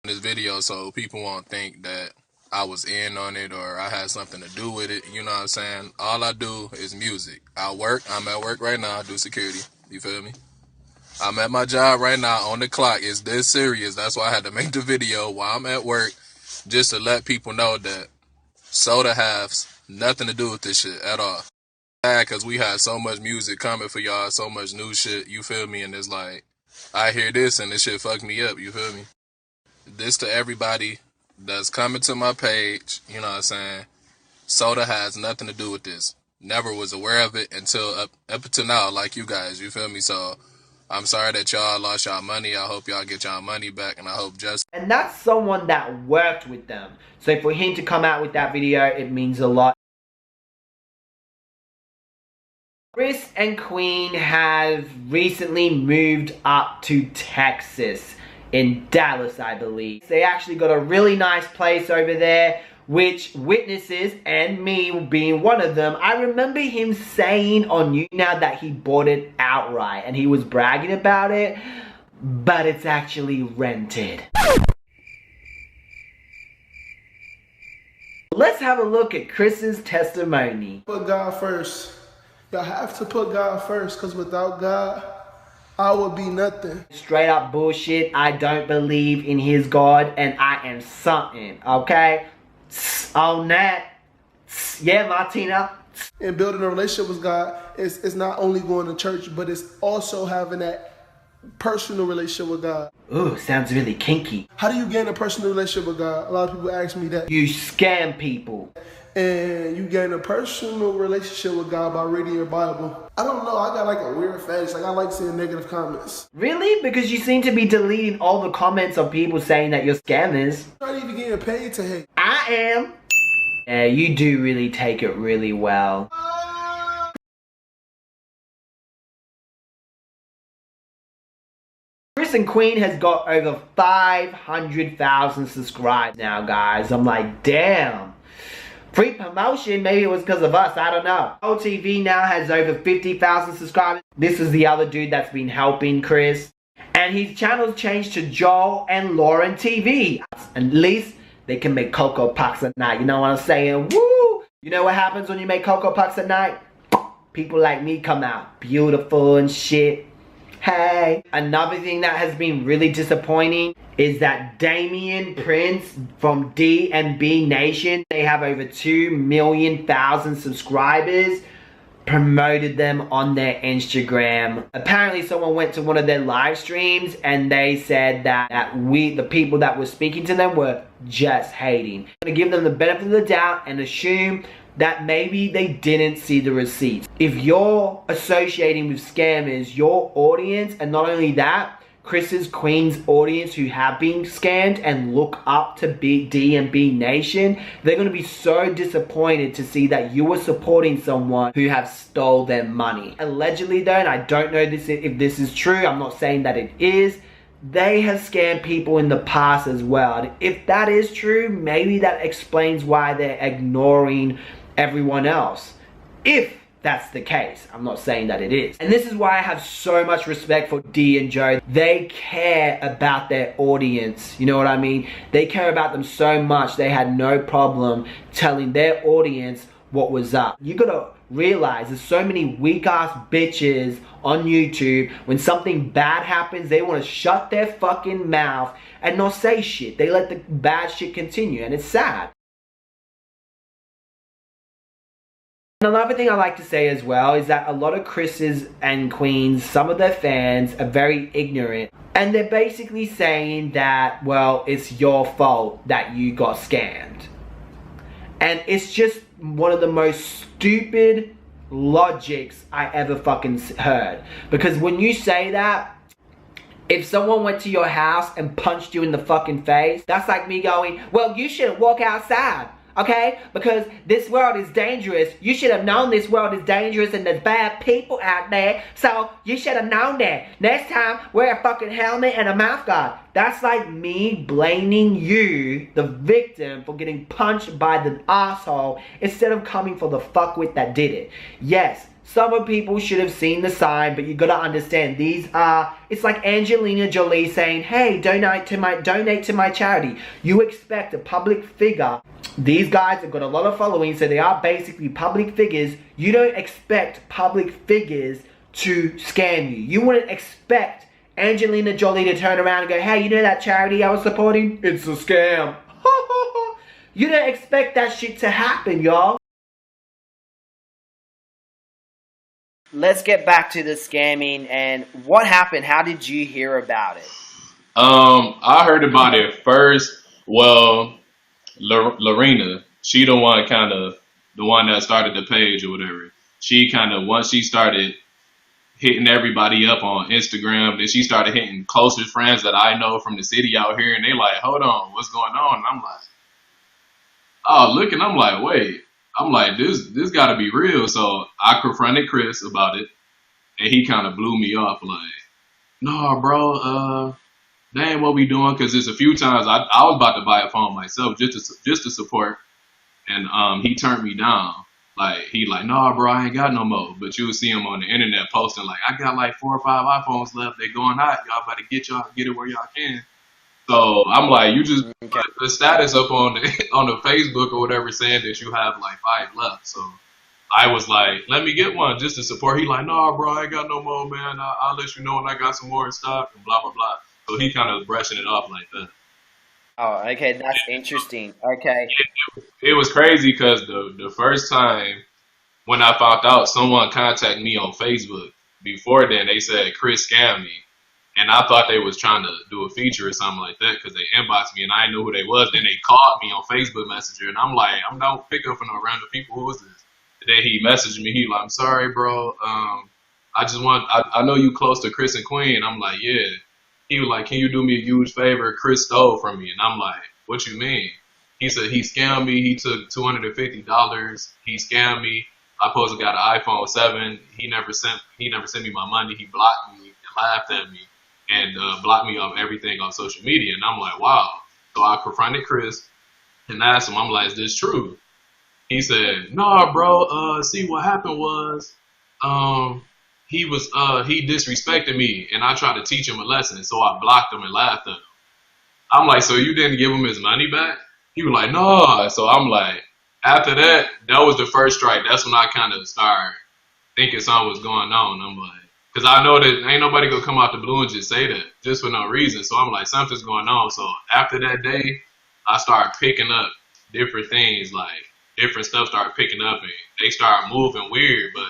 In this video, so people won't think that I was in on it or I had something to do with it. You know what I'm saying? All I do is music. I'm at work right now. I do security. You feel me? I'm at my job right now on the clock. It's this serious. That's why I had to make the video while I'm at work, just to let people know that Soda has nothing to do with this shit at all. Sad because we had so much music coming for y'all, so much new shit, you feel me? And it's like, I hear this and this shit fucked me up, you feel me? This to everybody that's coming to my page, you know what I'm saying? Soda has nothing to do with this. Never was aware of it until up until now, like you guys, you feel me? So I'm sorry that y'all lost y'all money. I hope y'all get y'all money back, and I hope just... And that's someone that worked with them. So for him to come out with that video, it means a lot. Chrisand Queen have recently moved up to Texas, in Dallas, I believe. They actually got a really nice place over there, which witnesses, and me being one of them, I remember him saying on YouTube now that he bought it outright, and he was bragging about it, but it's actually rented. Let's have a look at Chris's testimony. Put God first. Y'all have to put God first, because without God, I would be nothing. Straight up bullshit. I don't believe in his God, and I am something, okay? On that. Yeah, Martina. And building a relationship with God is not only going to church, but it's also having that personal relationship with God. Ooh, sounds really kinky. How do you gain a personal relationship with God? A lot of people ask me that. You scam people. And you gain a personal relationship with God by reading your Bible. I don't know, I got like a weird fetish. Like I like seeing negative comments. Really? Because you seem to be deleting all the comments of people saying that you're scammers. I'm not even getting paid to hate. I am. Yeah, you do really take it really well. Chrisand Queen has got over 500,000 subscribers now, guys. I'm like, damn. Free promotion, maybe it was because of us, I don't know. OTV now has over 50,000 subscribers. This is the other dude that's been helping Chris. And his channel's changed to Joel and Lauren TV. At least they can make Cocoa Puffs at night, you know what I'm saying? Woo! You know what happens when you make Cocoa Puffs at night? People like me come out beautiful and shit. Hey! Another thing that has been really disappointing is that Damian Prince from D&B Nation, they have over 2 million subscribers, promoted them on their Instagram. Apparently someone went to one of their live streams and they said that the people that were speaking to them were just hating. I'm gonna give them the benefit of the doubt and assume that maybe they didn't see the receipts. If you're associating with scammers, your audience, and not only that, Chrisand Queen's audience who have been scammed and look up to D&B Nation, they're going to be so disappointed to see that you are supporting someone who have stole their money. Allegedly though, and I don't know if this is true, I'm not saying that it is, they have scammed people in the past as well. And if that is true, maybe that explains why they're ignoring everyone else. If that's the case. I'm not saying that it is. And this is why I have so much respect for D and Joe. They care about their audience. You know what I mean? They care about them so much. They had no problem telling their audience what was up. You gotta realize there's so many weak ass bitches on YouTube. When something bad happens, they want to shut their fucking mouth and not say shit. They let the bad shit continue, and it's sad. Another thing I like to say as well is that a lot of Chrisand Queens, some of their fans are very ignorant. And they're basically saying that, well, it's your fault that you got scammed. And it's just one of the most stupid logics I ever fucking heard. Because when you say that, if someone went to your house and punched you in the fucking face, that's like me going, well, you shouldn't walk outside. Okay? Because this world is dangerous. You should have known this world is dangerous and there's bad people out there. So you should have known that. Next time, wear a fucking helmet and a mouth guard. That's like me blaming you, the victim, for getting punched by the asshole instead of coming for the fuckwit that did it. Yes, some of people should have seen the sign, but you gotta understand, these are, it's like Angelina Jolie saying, hey, donate to my charity. You expect a public figure. These guys have got a lot of following, so they are basically public figures. You don't expect public figures to scam you. You wouldn't expect Angelina Jolie to turn around and go, hey, you know that charity I was supporting? It's a scam. You don't expect that shit to happen, y'all. Let's get back to the scamming and what happened. How did you hear about it? I heard about it first. Well, Lorena, she the one the one that started the page or whatever. She once she started hitting everybody up on Instagram, then she started hitting closest friends that I know from the city out here, and they like, hold on, what's going on? And I'm like, oh, look, and I'm like, wait, I'm like, this got to be real. So I confronted Chris about it, and he kind of blew me off, like, no, bro, that ain't what we doing. Because there's a few times I was about to buy a phone myself just to support, and he turned me down. Like he like, nah, bro, I ain't got no more. But you would see him on the internet posting like, I got like 4 or 5 iPhones left. They going hot. Y'all better get it where y'all can. So I'm like, you just put the status up on the Facebook or whatever saying that you have like 5 left. So I was like, let me get one just to support. He like, nah, bro, I ain't got no more, man. I'll let you know when I got some more in stock and blah blah blah. So he kind of was brushing it off like that. Oh, okay, that's interesting. Okay. It was crazy because the first time when I found out, someone contacted me on Facebook. Before then, they said Chris scammed me, and I thought they was trying to do a feature or something like that because they inboxed me and I didn't know who they was. Then they called me on Facebook Messenger, and I'm like, I'm not pick up for no random people. Who is this? And then he messaged me. He like, I'm sorry, bro. I know you close to Chrisand Queen. I'm like, yeah. He was like, can you do me a huge favor? Chris stole from me. And I'm like, what you mean? He said he scammed me. He took $250. He scammed me. I supposed to got an iPhone 7. He never sent me my money. He blocked me and laughed at me and blocked me off everything on social media. And I'm like, wow. So I confronted Chris and asked him, I'm like, is this true? He said, no, bro. See, what happened was, he disrespected me, and I tried to teach him a lesson, so I blocked him and laughed at him. I'm like, so you didn't give him his money back? He was like, no. So I'm like, after that was the first strike. That's when I kind of started thinking something was going on. I'm like, because I know that ain't nobody gonna come out the blue and just say that just for no reason. So I'm like, something's going on. So after that day, I started picking up different things, like different stuff started picking up, and they started moving weird, but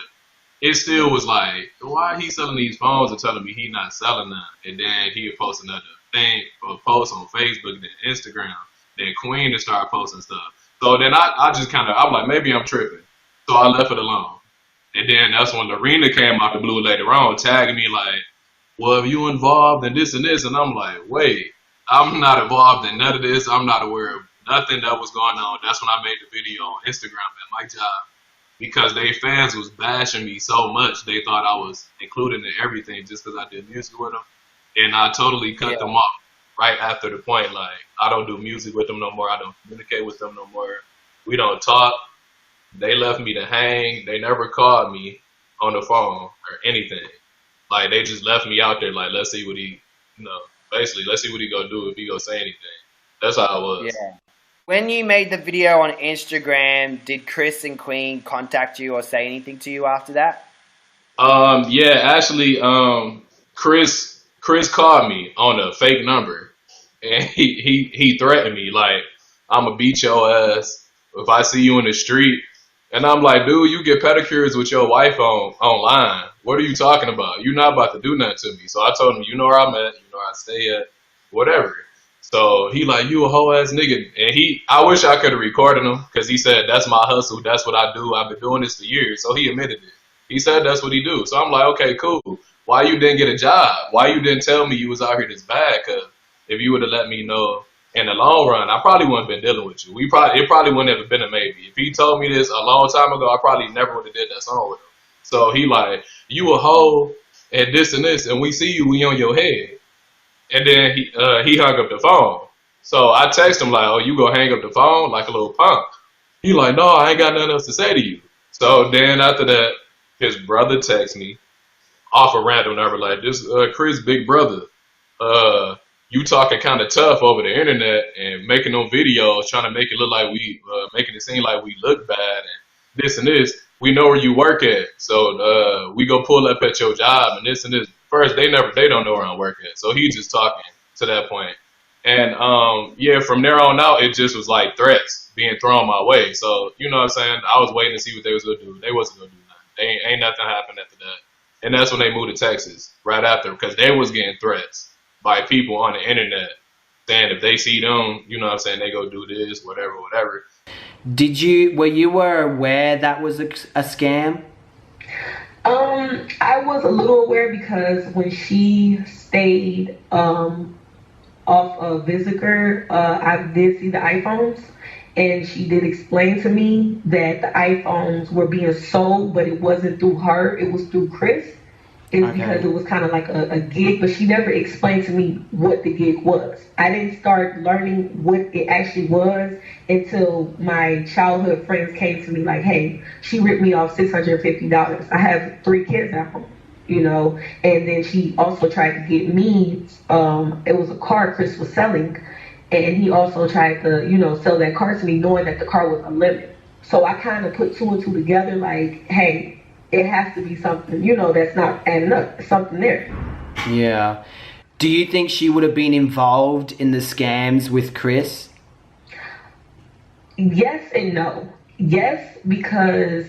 it still was like, why he selling these phones and telling me he not selling them? And then he would post another thing, or post on Facebook, then Instagram, then Queen to start posting stuff. So then I just I'm like, maybe I'm tripping. So I left it alone. And then that's when Lorena came out the blue later on, tagging me like, well, are you involved in this and this? And I'm like, wait, I'm not involved in none of this. I'm not aware of nothing that was going on. That's when I made the video on Instagram at my job. Because they fans was bashing me so much, they thought I was included in everything just because I did music with them. And I totally cut them off right after the point. Like, I don't do music with them no more. I don't communicate with them no more. We don't talk. They left me to hang. They never called me on the phone or anything. Like, they just left me out there like, let's see what he, basically, let's see what he gonna do if he gonna say anything. That's how it was. Yeah. When you made the video on Instagram, did Chrisand Queen contact you or say anything to you after that? Yeah, actually, Chris called me on a fake number, and he threatened me like, I'm gonna beat your ass if I see you in the street. And I'm like, dude, you get pedicures with your wife online. What are you talking about? You're not about to do nothing to me. So I told him, you know where I'm at, you know where I stay at, whatever. So he like, you a whole ass nigga. And I wish I could have recorded him because he said, that's my hustle. That's what I do. I've been doing this for years. So he admitted it. He said that's what he do. So I'm like, okay, cool. Why you didn't get a job? Why you didn't tell me you was out here this bad? Because if you would have let me know in the long run, I probably wouldn't have been dealing with you. It probably wouldn't have been a maybe. If he told me this a long time ago, I probably never would have did that song with him. So he like, you a hoe and this, and we see you, we on your head. And then he hung up the phone. So I text him like, oh, you gonna hang up the phone like a little punk? He like, no, I ain't got nothing else to say to you. So then after that, his brother texts me off a random number like, this Chris big brother, you talking kind of tough over the internet and making them videos trying to make it look like making it seem like we look bad and this and this. We know where you work at, so we go pull up at your job and this and this. First, they don't know where I work at, so he just talking to that point. And yeah, from there on out, it just was like threats being thrown my way. So you know what I'm saying? I was waiting to see what they was gonna do. They wasn't gonna do nothing. Ain't nothing happened after that. And that's when they moved to Texas right after, because they was getting threats by people on the internet saying if they see them, you know what I'm saying, they go do this, whatever. Were you aware that was a scam? I was a little aware because when she stayed off of Visitor, I did see the iPhones, and she did explain to me that the iPhones were being sold, but it wasn't through her, it was through Chris. It's because it was kind of like a gig, but she never explained to me what the gig was. I didn't start learning what it actually was until my childhood friends came to me like, hey, she ripped me off $650. I have 3 kids at home, you know, and then she also tried to get me, it was a car Chris was selling, and he also tried to, you know, sell that car to me knowing that the car was a limit. So I kind of put 2 and 2 together like, hey, it has to be something, you know, that's not adding up. Something there. Yeah. Do you think she would have been involved in the scams with Chris? Yes and no. Yes, because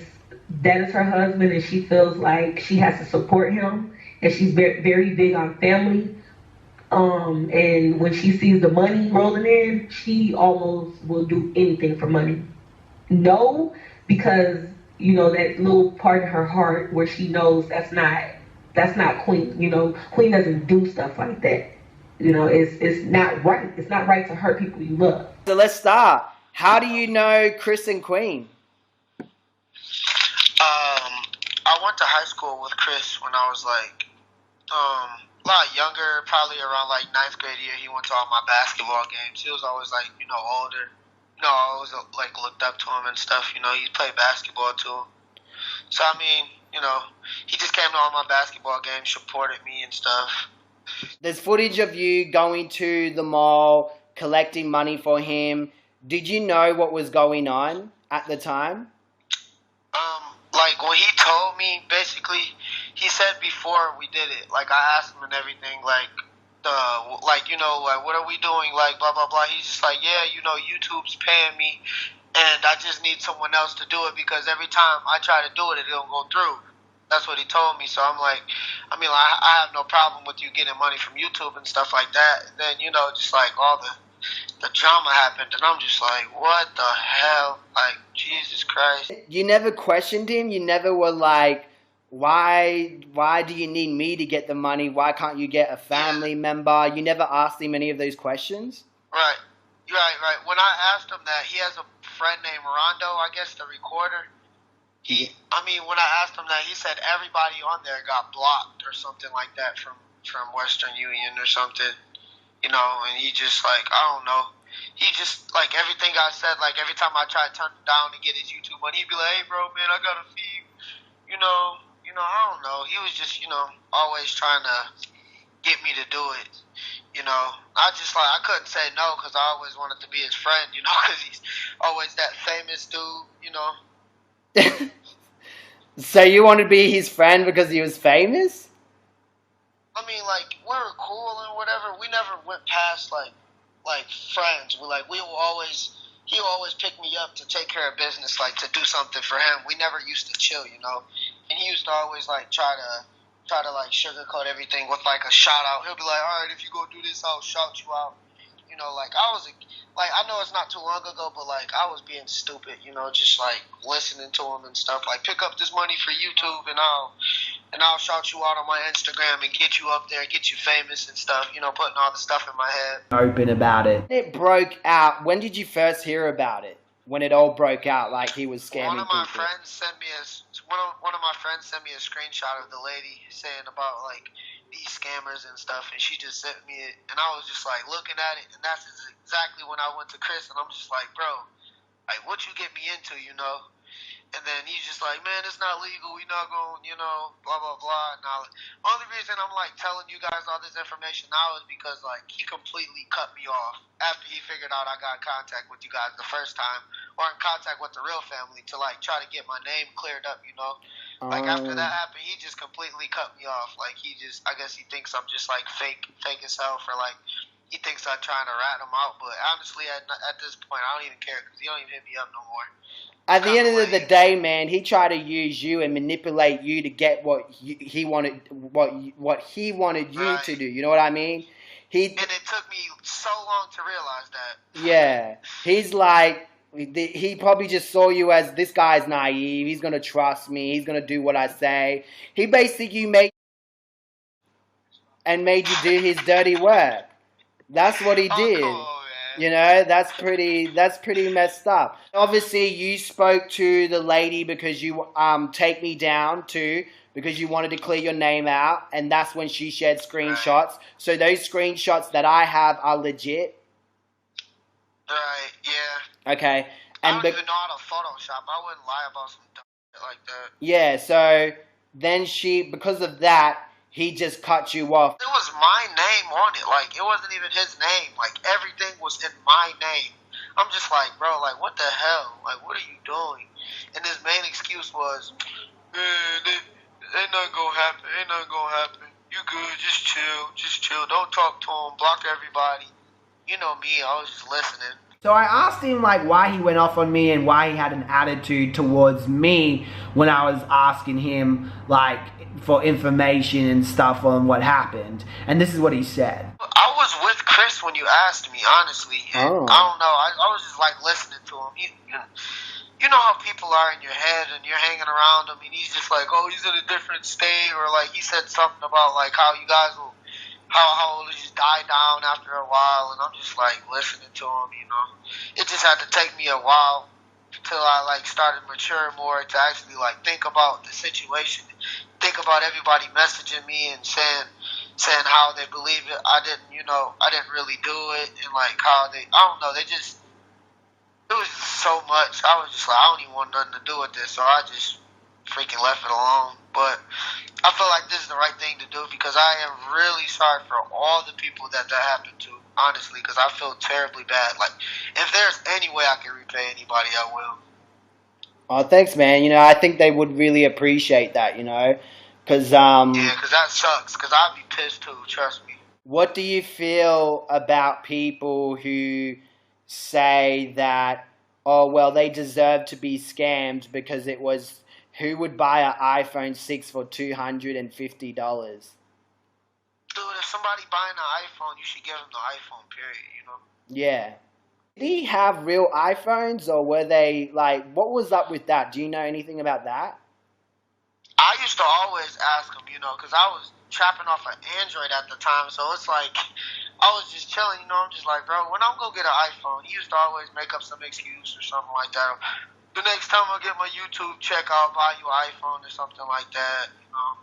that is her husband and she feels like she has to support him, and she's very, very big on family. And when she sees the money rolling in, she almost will do anything for money. No, because you know, that little part in her heart where she knows that's not Queen. You know, Queen doesn't do stuff like that. You know, it's not right. It's not right to hurt people you love. So let's start. How do you know Chrisand Queen? I went to high school with Chris when I was like a lot younger, probably around like 9th grade year. He went to all my basketball games. He was always like, you know, older. You know, I always like looked up to him and stuff. You know, he played basketball too. So I mean, you know, he just came to all my basketball games, supported me and stuff. There's footage of you going to the mall, collecting money for him. Did you know what was going on at the time? Like what he told me, basically, he said before we did it. Like I asked him and everything, like you know, like what are we doing? Like blah blah blah. He's just like, yeah, you know, YouTube's paying me, and I just need someone else to do it because every time I try to do it, it don't go through. That's what he told me. So I'm like, I mean, I have no problem with you getting money from YouTube and stuff like that. And then, you know, just like all the drama happened, and I'm just like, what the hell? Like, Jesus Christ. You never questioned him? You never were like, why do you need me to get the money? Why can't you get a family member? You never asked him any of those questions? Right. When I asked him that, he has a friend named Rondo, I guess, the recorder. When I asked him that, he said everybody on there got blocked or something like that from Western Union or something. You know, and he just like, I don't know. He just, like, everything I said, like, every time I try to turn him down to get his YouTube money, he'd be like, hey, bro, man, I got a fee. You know, I don't know. He was just, you know, always trying to get me to do it. You know, I just, like, I couldn't say no because I always wanted to be his friend, you know, because he's always that famous dude, you know. So you want to be his friend because he was famous? I mean, like, we were cool and whatever. We never went past, like friends. He would always pick me up to take care of business, like, to do something for him. We never used to chill, you know. And he used to always, like, try to like, sugarcoat everything with, like, a shout-out. He'll be like, all right, if you go do this, I'll shout you out. You know, like, I know it's not too long ago, but, like, I was being stupid, you know, just, like, listening to him and stuff. Like, pick up this money for YouTube, and I'll shout you out on my Instagram and get you up there, get you famous and stuff, you know, putting all the stuff in my head. Open about it. It broke out. When did you first hear about it? When it all broke out, like he was scamming One of my people? friends sent me a screenshot of the lady saying about, like, these scammers and stuff, and she just sent me it, and I was just, like, looking at it, and that's exactly when I went to Chris, and I'm just like, bro, like, what you get me into, you know? And then he's just like, man, it's not legal. We're not going, you know, blah, blah, blah. Now, only reason I'm, like, telling you guys all this information now is because, like, he completely cut me off after he figured out I got in contact with you guys the first time, or in contact with the real family to, like, try to get my name cleared up, you know? Like, after that happened, he just completely cut me off. Like, I guess he thinks I'm just, like, fake as hell for, like, he thinks I'm trying to rat him out. But honestly, at this point, I don't even care because he don't even hit me up no more. At the end of the day, man, he tried to use you and manipulate you to get what he wanted, what he wanted you to do. You know what I mean? And it took me so long to realize that. Yeah, he's like, he probably just saw you as, this guy's naive. He's gonna trust me. He's gonna do what I say. He basically made you do his dirty work. That's what he did. You know, that's pretty messed up. Obviously, you spoke to the lady because you take me down too, because you wanted to clear your name out, and that's when she shared screenshots. So those screenshots that I have are legit. Right, yeah. Okay. I don't even know how to Photoshop. I wouldn't lie about some dumb shit like that. Yeah, so then because of that, he just cut you off. It was my name on it. Like, it wasn't even his name. Like, everything was in my name. I'm just like, bro, like, what the hell? Like, what are you doing? And his main excuse was, ain't nothing gonna happen. Ain't nothing gonna happen. You good. Just chill. Just chill. Don't talk to him. Block everybody. You know me. I was just listening. So I asked him like why he went off on me and why he had an attitude towards me when I was asking him like for information and stuff on what happened. And this is what he said. I was with Chris when you asked me, honestly. And I don't know. I was just like listening to him. You know how people are in your head and you're hanging around him and he's just like, oh, he's in a different state, or like he said something about like how you guys will, how it'll just die down after a while, and I'm just like listening to him, you know. It just had to take me a while till I like started maturing more to actually like think about the situation, think about everybody messaging me and saying how they believe it. I didn't really do it, and like how I don't know, it was just so much. I was just like, I don't even want nothing to do with this, so I just freaking left it alone. But I feel like this is the right thing to do because I am really sorry for all the people that happened to, honestly, because I feel terribly bad. Like, if there's any way I can repay anybody, I will. Oh, thanks, man. You know, I think they would really appreciate that, you know, because yeah, because that sucks, because I'd be pissed too, trust me. What do you feel about people who say that, oh, well, they deserve to be scammed because it was, who would buy an iPhone 6 for $250? Dude, if somebody buying an iPhone, you should give them the iPhone, period, you know? Yeah. Did he have real iPhones, or were they, like, what was up with that? Do you know anything about that? I used to always ask him, you know, because I was trapping off an Android at the time, so it's like, I was just chilling, you know, I'm just like, bro, when I'm going to get an iPhone, he used to always make up some excuse or something like that. The next time I get my YouTube check, I'll buy you an iPhone or something like that, you know.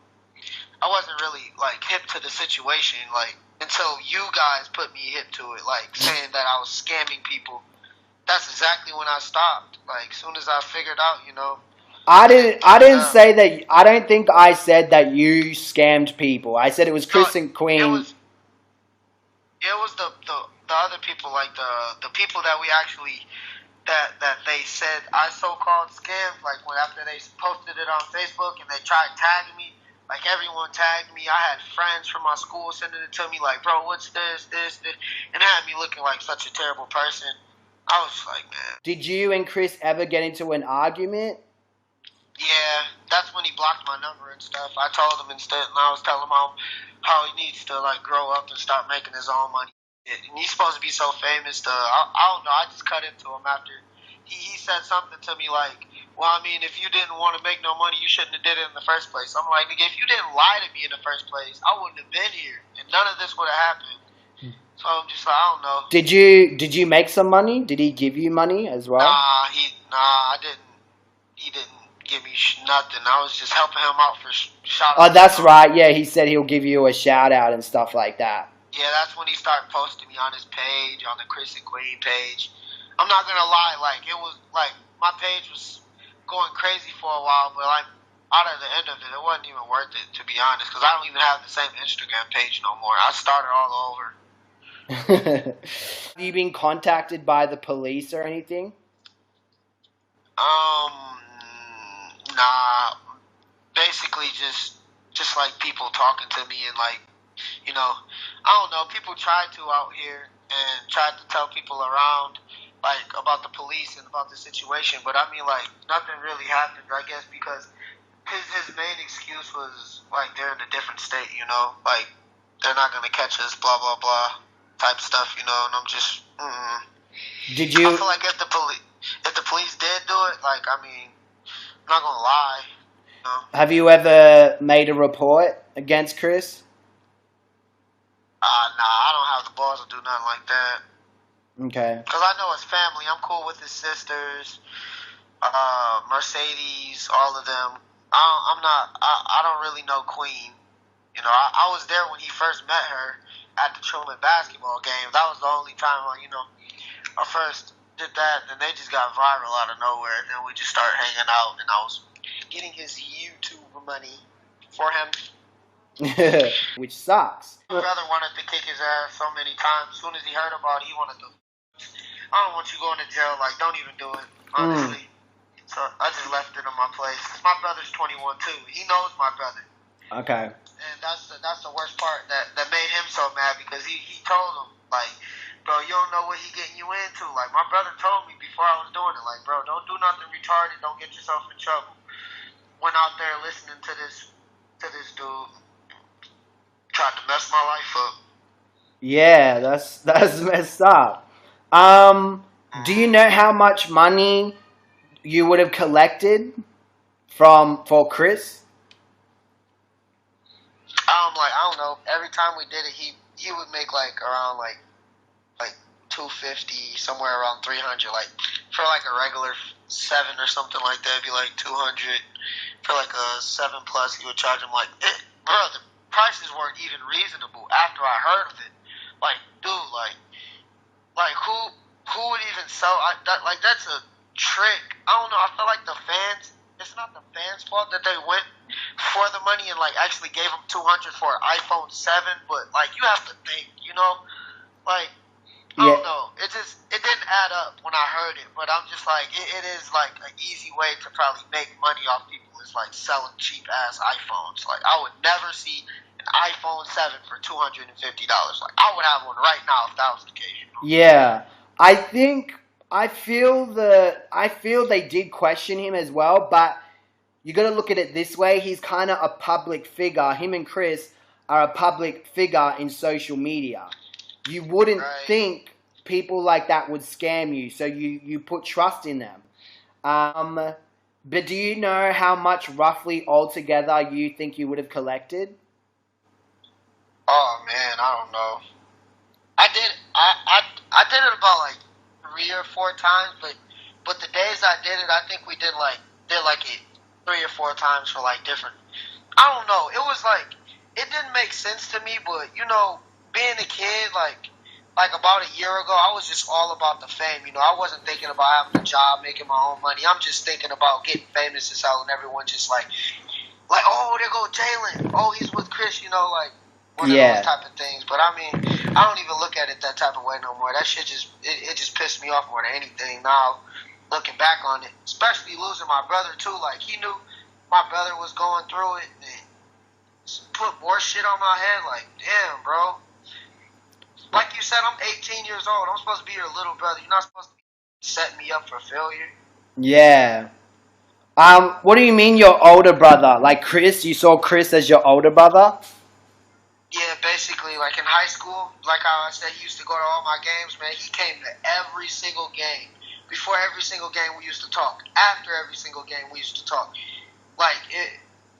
I wasn't really, like, hip to the situation, like, until you guys put me hip to it, like, saying that I was scamming people. That's exactly when I stopped. Like, as soon as I figured out, you know. I didn't say that. I don't think I said that you scammed people. I said it was Chrisand Queen. It was the other people, like the people that we actually that they said I so-called scammed. Like when after they posted it on Facebook and they tried tagging me, like everyone tagged me. I had friends from my school sending it to me, like, bro, what's this, and it had me looking like such a terrible person. I was like, man. Did you and Chris ever get into an argument? Yeah, that's when he blocked my number and stuff. I told him instead, and I was telling him how he needs to like grow up and start making his own money. And he's supposed to be so famous. I don't know. I just cut into him after he said something to me like, well, I mean, if you didn't want to make no money, you shouldn't have did it in the first place. I'm like, nigga, if you didn't lie to me in the first place, I wouldn't have been here, and none of this would have happened. So I'm just like, I don't know. Did you make some money? Did he give you money as well? I didn't. He didn't give me nothing. I was just helping him out for shout Oh, out. that's right. Yeah, he said he'll give you a shout out and stuff like that. Yeah, that's when he started posting me on his page, on the Chrisand Queen page. I'm not gonna lie, like it was like my page was going crazy for a while, but like out of the end of it, it wasn't even worth it, to be honest, because I don't even have the same Instagram page no more. I started all over. Have you been contacted by the police or anything? Nah. Basically, just like people talking to me and like, you know, I don't know. People try to out here and try to tell people around like about the police and about the situation. But I mean, like nothing really happened. I guess because his main excuse was like they're in a different state, you know, like they're not gonna catch us, blah blah blah, type stuff, you know. And I'm just, Did you? I feel like if the police did do it, like I mean, I'm not gonna lie. You know? Have you ever made a report against Chris? Nah, I don't have the balls to do nothing like that. Okay. Cause I know his family. I'm cool with his sisters, Mercedes, all of them. I don't really know Queen. You know, I was there when he first met her at the Truman basketball game. That was the only time, I first did that, and they just got viral out of nowhere. And then we just started hanging out, and I was getting his YouTube money for him. Which sucks. My brother wanted to kick his ass so many times. As soon as he heard about it, he wanted to. I don't want you going to jail. Like, don't even do it, honestly. So I just left it in my place. My brother's 21 too. He knows my brother. Okay. And that's the worst part that made him so mad, because he told him, like, bro, you don't know what he getting you into. Like, my brother told me before I was doing it, like, bro, don't do nothing retarded. Don't get yourself in trouble. Went out there listening to this dude. Tried to mess my life up. Yeah, that's messed up. Do you know how much money you would have collected for Chris? I don't know. Every time we did it, he would make like around like 250, somewhere around 300. Like for like a regular 7 or something like that, it'd be like 200. For like a 7+, he would charge him like, bro, the prices weren't even reasonable after I heard of it. Like, dude, like who would even sell? That's a trick. I don't know. I feel like the fans. It's not the fans' fault that they went for the money and like actually gave them 200 for an iPhone 7. But like, you have to think, you know, like I don't know. It didn't add up when I heard it. But I'm just like, it is like an easy way to probably make money off people. Is like selling cheap ass iPhones. Like I would never see an iPhone 7 for $250. Like I would have one right now if that was the case. You know? Yeah, I feel they did question him as well, but you got to look at it this way. He's kind of a public figure. Him and Chris are a public figure in social media. You wouldn't think people like that would scam you, so you put trust in them. But do you know how much roughly altogether you think you would have collected? Oh man, I don't know. I did it about like 3 or 4 times, but the days I did it, I think we did it 3 or 4 times for like different. I don't know. It was like it didn't make sense to me, but you know, being a kid, like about a year ago, I was just all about the fame. You know, I wasn't thinking about having a job, making my own money. I'm just thinking about getting famous as hell, and everyone just like, oh, there go Jalen. Oh, he's with Chris. You know, like one of those type of things. But I mean, I don't even look at it that type of way no more. That shit just pissed me off more than anything. Now, looking back on it, especially losing my brother too. Like he knew my brother was going through it, and put more shit on my head. Like, damn, bro. Like you said, I'm 18 years old. I'm supposed to be your little brother. You're not supposed to be setting me up for failure. Yeah. What do you mean your older brother? Like Chris? You saw Chris as your older brother? Yeah, basically, like in high school, like how I said, he used to go to all my games, man. He came to every single game. Before every single game, we used to talk. After every single game, we used to talk. Like, it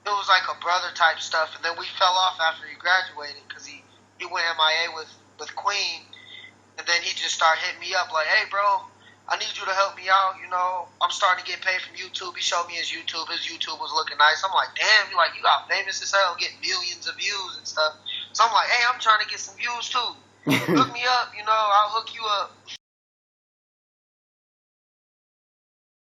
was like a brother type stuff. And then we fell off after he graduated because he went MIA with Queen, and then he just started hitting me up like, hey bro, I need you to help me out, you know, I'm starting to get paid from YouTube. He showed me his YouTube was looking nice. I'm like, damn, you got famous as hell, get millions of views and stuff. So I'm like, hey, I'm trying to get some views too. Hook me up, you know, I'll hook you up.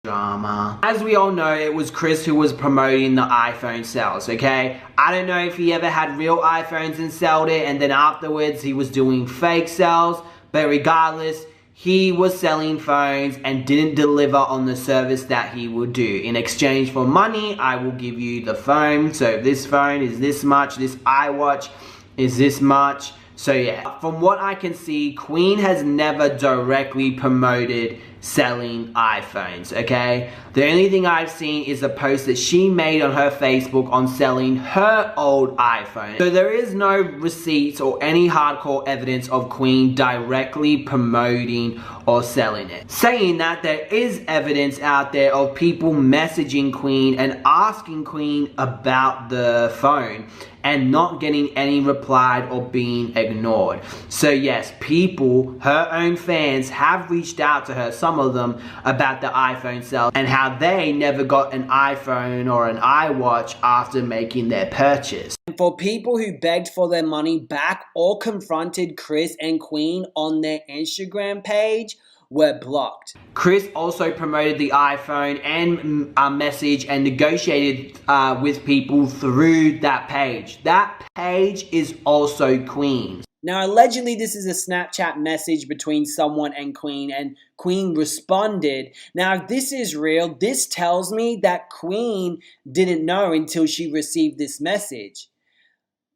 Drama. As we all know, it was Chris who was promoting the iPhone sales, okay? I don't know if he ever had real iPhones and sold it, and then afterwards he was doing fake sales, but regardless, he was selling phones and didn't deliver on the service that he would do. In exchange for money, I will give you the phone. So if this phone is this much, this iWatch is this much. So yeah, from what I can see, Queen has never directly promoted selling iPhones, okay? The only thing I've seen is a post that she made on her Facebook on selling her old iPhone. So there is no receipts or any hardcore evidence of Queen directly promoting or selling it. Saying that, there is evidence out there of people messaging Queen and asking Queen about the phone and not getting any reply or being ignored. So yes, people, her own fans, have reached out to her, some of them, about the iPhone sale and how they never got an iPhone or an iWatch after making their purchase. And for people who begged for their money back or confronted Chris and Queen on their Instagram page, were blocked. Chris also promoted the iPhone and a message and negotiated with people through that page. That page is also Queen's. Now, allegedly, this is a Snapchat message between someone and Queen responded. Now, if this is real, this tells me that Queen didn't know until she received this message.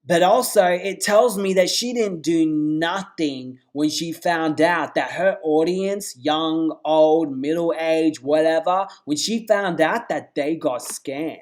But also, it tells me that she didn't do nothing when she found out that her audience, young, old, middle-aged, whatever, when she found out that they got scammed.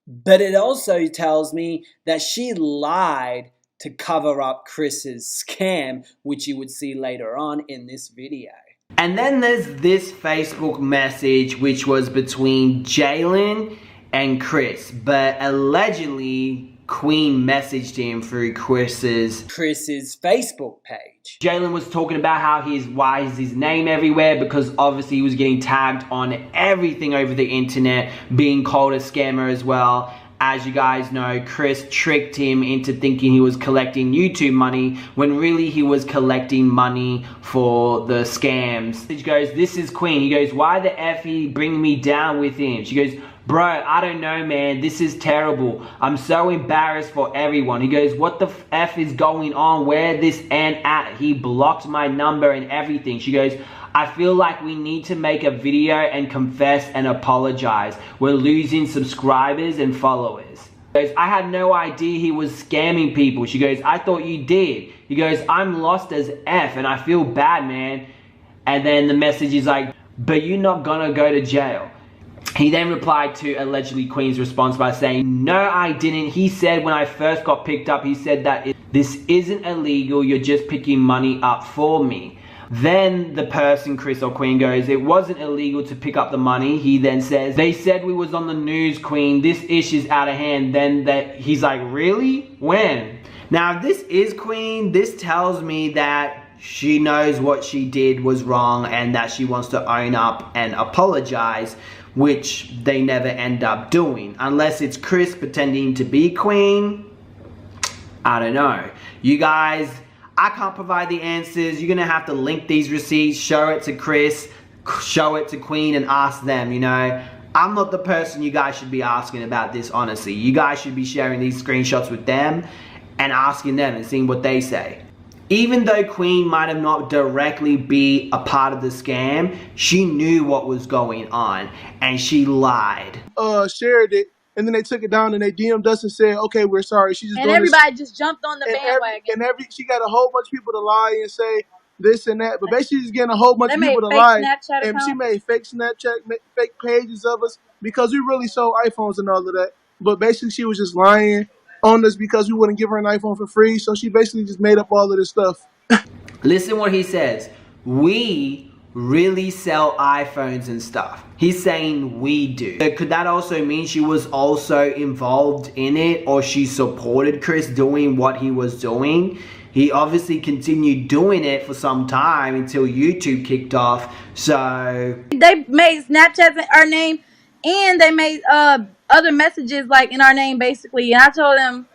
But it also tells me that she lied to cover up Chris's scam, which you would see later on in this video. And then there's this Facebook message, which was between Jalen and Chris, but allegedly Queen messaged him through Chris's Facebook page. Jalen was talking about how why is his name everywhere, because obviously he was getting tagged on everything over the internet, being called a scammer as well. As you guys know, Chris tricked him into thinking he was collecting YouTube money when really he was collecting money for the scams. He goes, "This is Queen." He goes, "Why the F he bring me down with him?" She goes, "Bro, I don't know, man. This is terrible. I'm so embarrassed for everyone." He goes, "What the F is going on? Where this and at? He blocked my number and everything." She goes, "I feel like we need to make a video and confess and apologize. We're losing subscribers and followers." He goes, "I had no idea he was scamming people." She goes, "I thought you did." He goes, "I'm lost as F and I feel bad, man." And then the message is like, "But you're not gonna go to jail." He then replied to allegedly Queen's response by saying, "No, I didn't. He said when I first got picked up, he said that this isn't illegal. You're just picking money up for me." Then the person, Chris or Queen, goes, "It wasn't illegal to pick up the money." He then says, "They said we was on the news, Queen. This issue's out of hand." Then he's like, "Really? When?" Now, if this is Queen, this tells me that she knows what she did was wrong and that she wants to own up and apologize, which they never end up doing. Unless it's Chris pretending to be Queen. I don't know. You guys, I can't provide the answers. You're gonna have to link these receipts, show it to Chris, show it to Queen, and ask them, you know. I'm not the person you guys should be asking about this, honestly. You guys should be sharing these screenshots with them and asking them and seeing what they say. Even though Queen might have not directly be a part of the scam, she knew what was going on and she lied. Shared it, and then they took it down and they DM'd us and said, "Okay, we're sorry." She just and everybody just jumped on the bandwagon. She got a whole bunch of people to lie and say this and that, but basically she's getting a whole bunch of people to lie. Snapchat and accounts. She made fake Snapchat, fake pages of us because we really sold iPhones and all of that. But basically she was just lying on us because we wouldn't give her an iPhone for free. So she basically just made up all of this stuff. Listen what he says. We really sell iPhones and stuff. He's saying we do. So could that also mean she was also involved in it, or she supported Chris doing what he was doing? He obviously continued doing it for some time until YouTube kicked off. So they made Snapchats in our name, and they made other messages like in our name basically. And I told them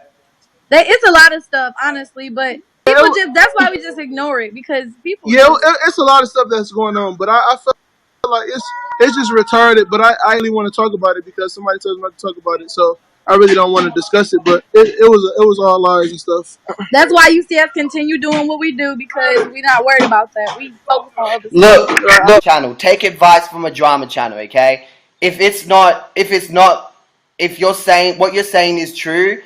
it's a lot of stuff, honestly, but people that's why we just ignore it, because people. Yeah, it's a lot of stuff that's going on, but I feel like it's just retarded. But I really want to talk about it because somebody told me not to talk about it, so I really don't want to discuss it. But it was all lies and stuff. That's why you see us continue doing what we do, because we're not worried about that. We focus on other Look, stuff. channel, take advice from a drama channel, okay? If you're saying what you're saying is true,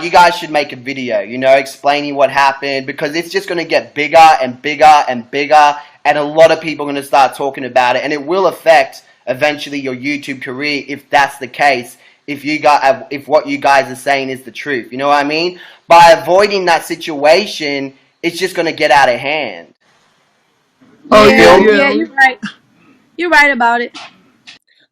you guys should make a video, you know, explaining what happened, because it's just going to get bigger and bigger and bigger, and a lot of people are going to start talking about it, and it will affect eventually your YouTube career if that's the case. If what you guys are saying is the truth, you know what I mean? By avoiding that situation, it's just going to get out of hand. Yeah, you're right. You're right about it.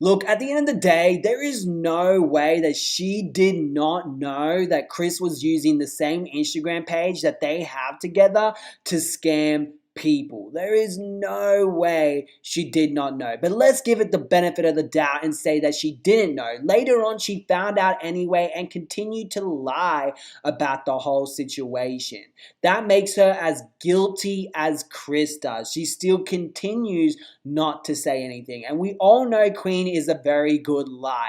Look, at the end of the day, there is no way that she did not know that Chris was using the same Instagram page that they have together to scam people. There is no way she did not know. But let's give it the benefit of the doubt and say that she didn't know. Later on, she found out anyway and continued to lie about the whole situation. That makes her as guilty as Chris does. She still continues not to say anything. And we all know Queen is a very good liar.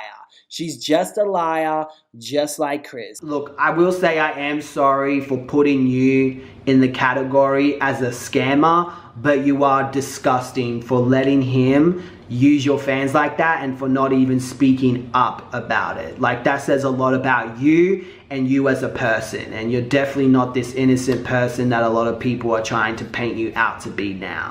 She's just a liar, just like Chris. Look, I will say I am sorry for putting you in the category as a scammer, but you are disgusting for letting him use your fans like that and for not even speaking up about it. Like, that says a lot about you and you as a person. And you're definitely not this innocent person that a lot of people are trying to paint you out to be now.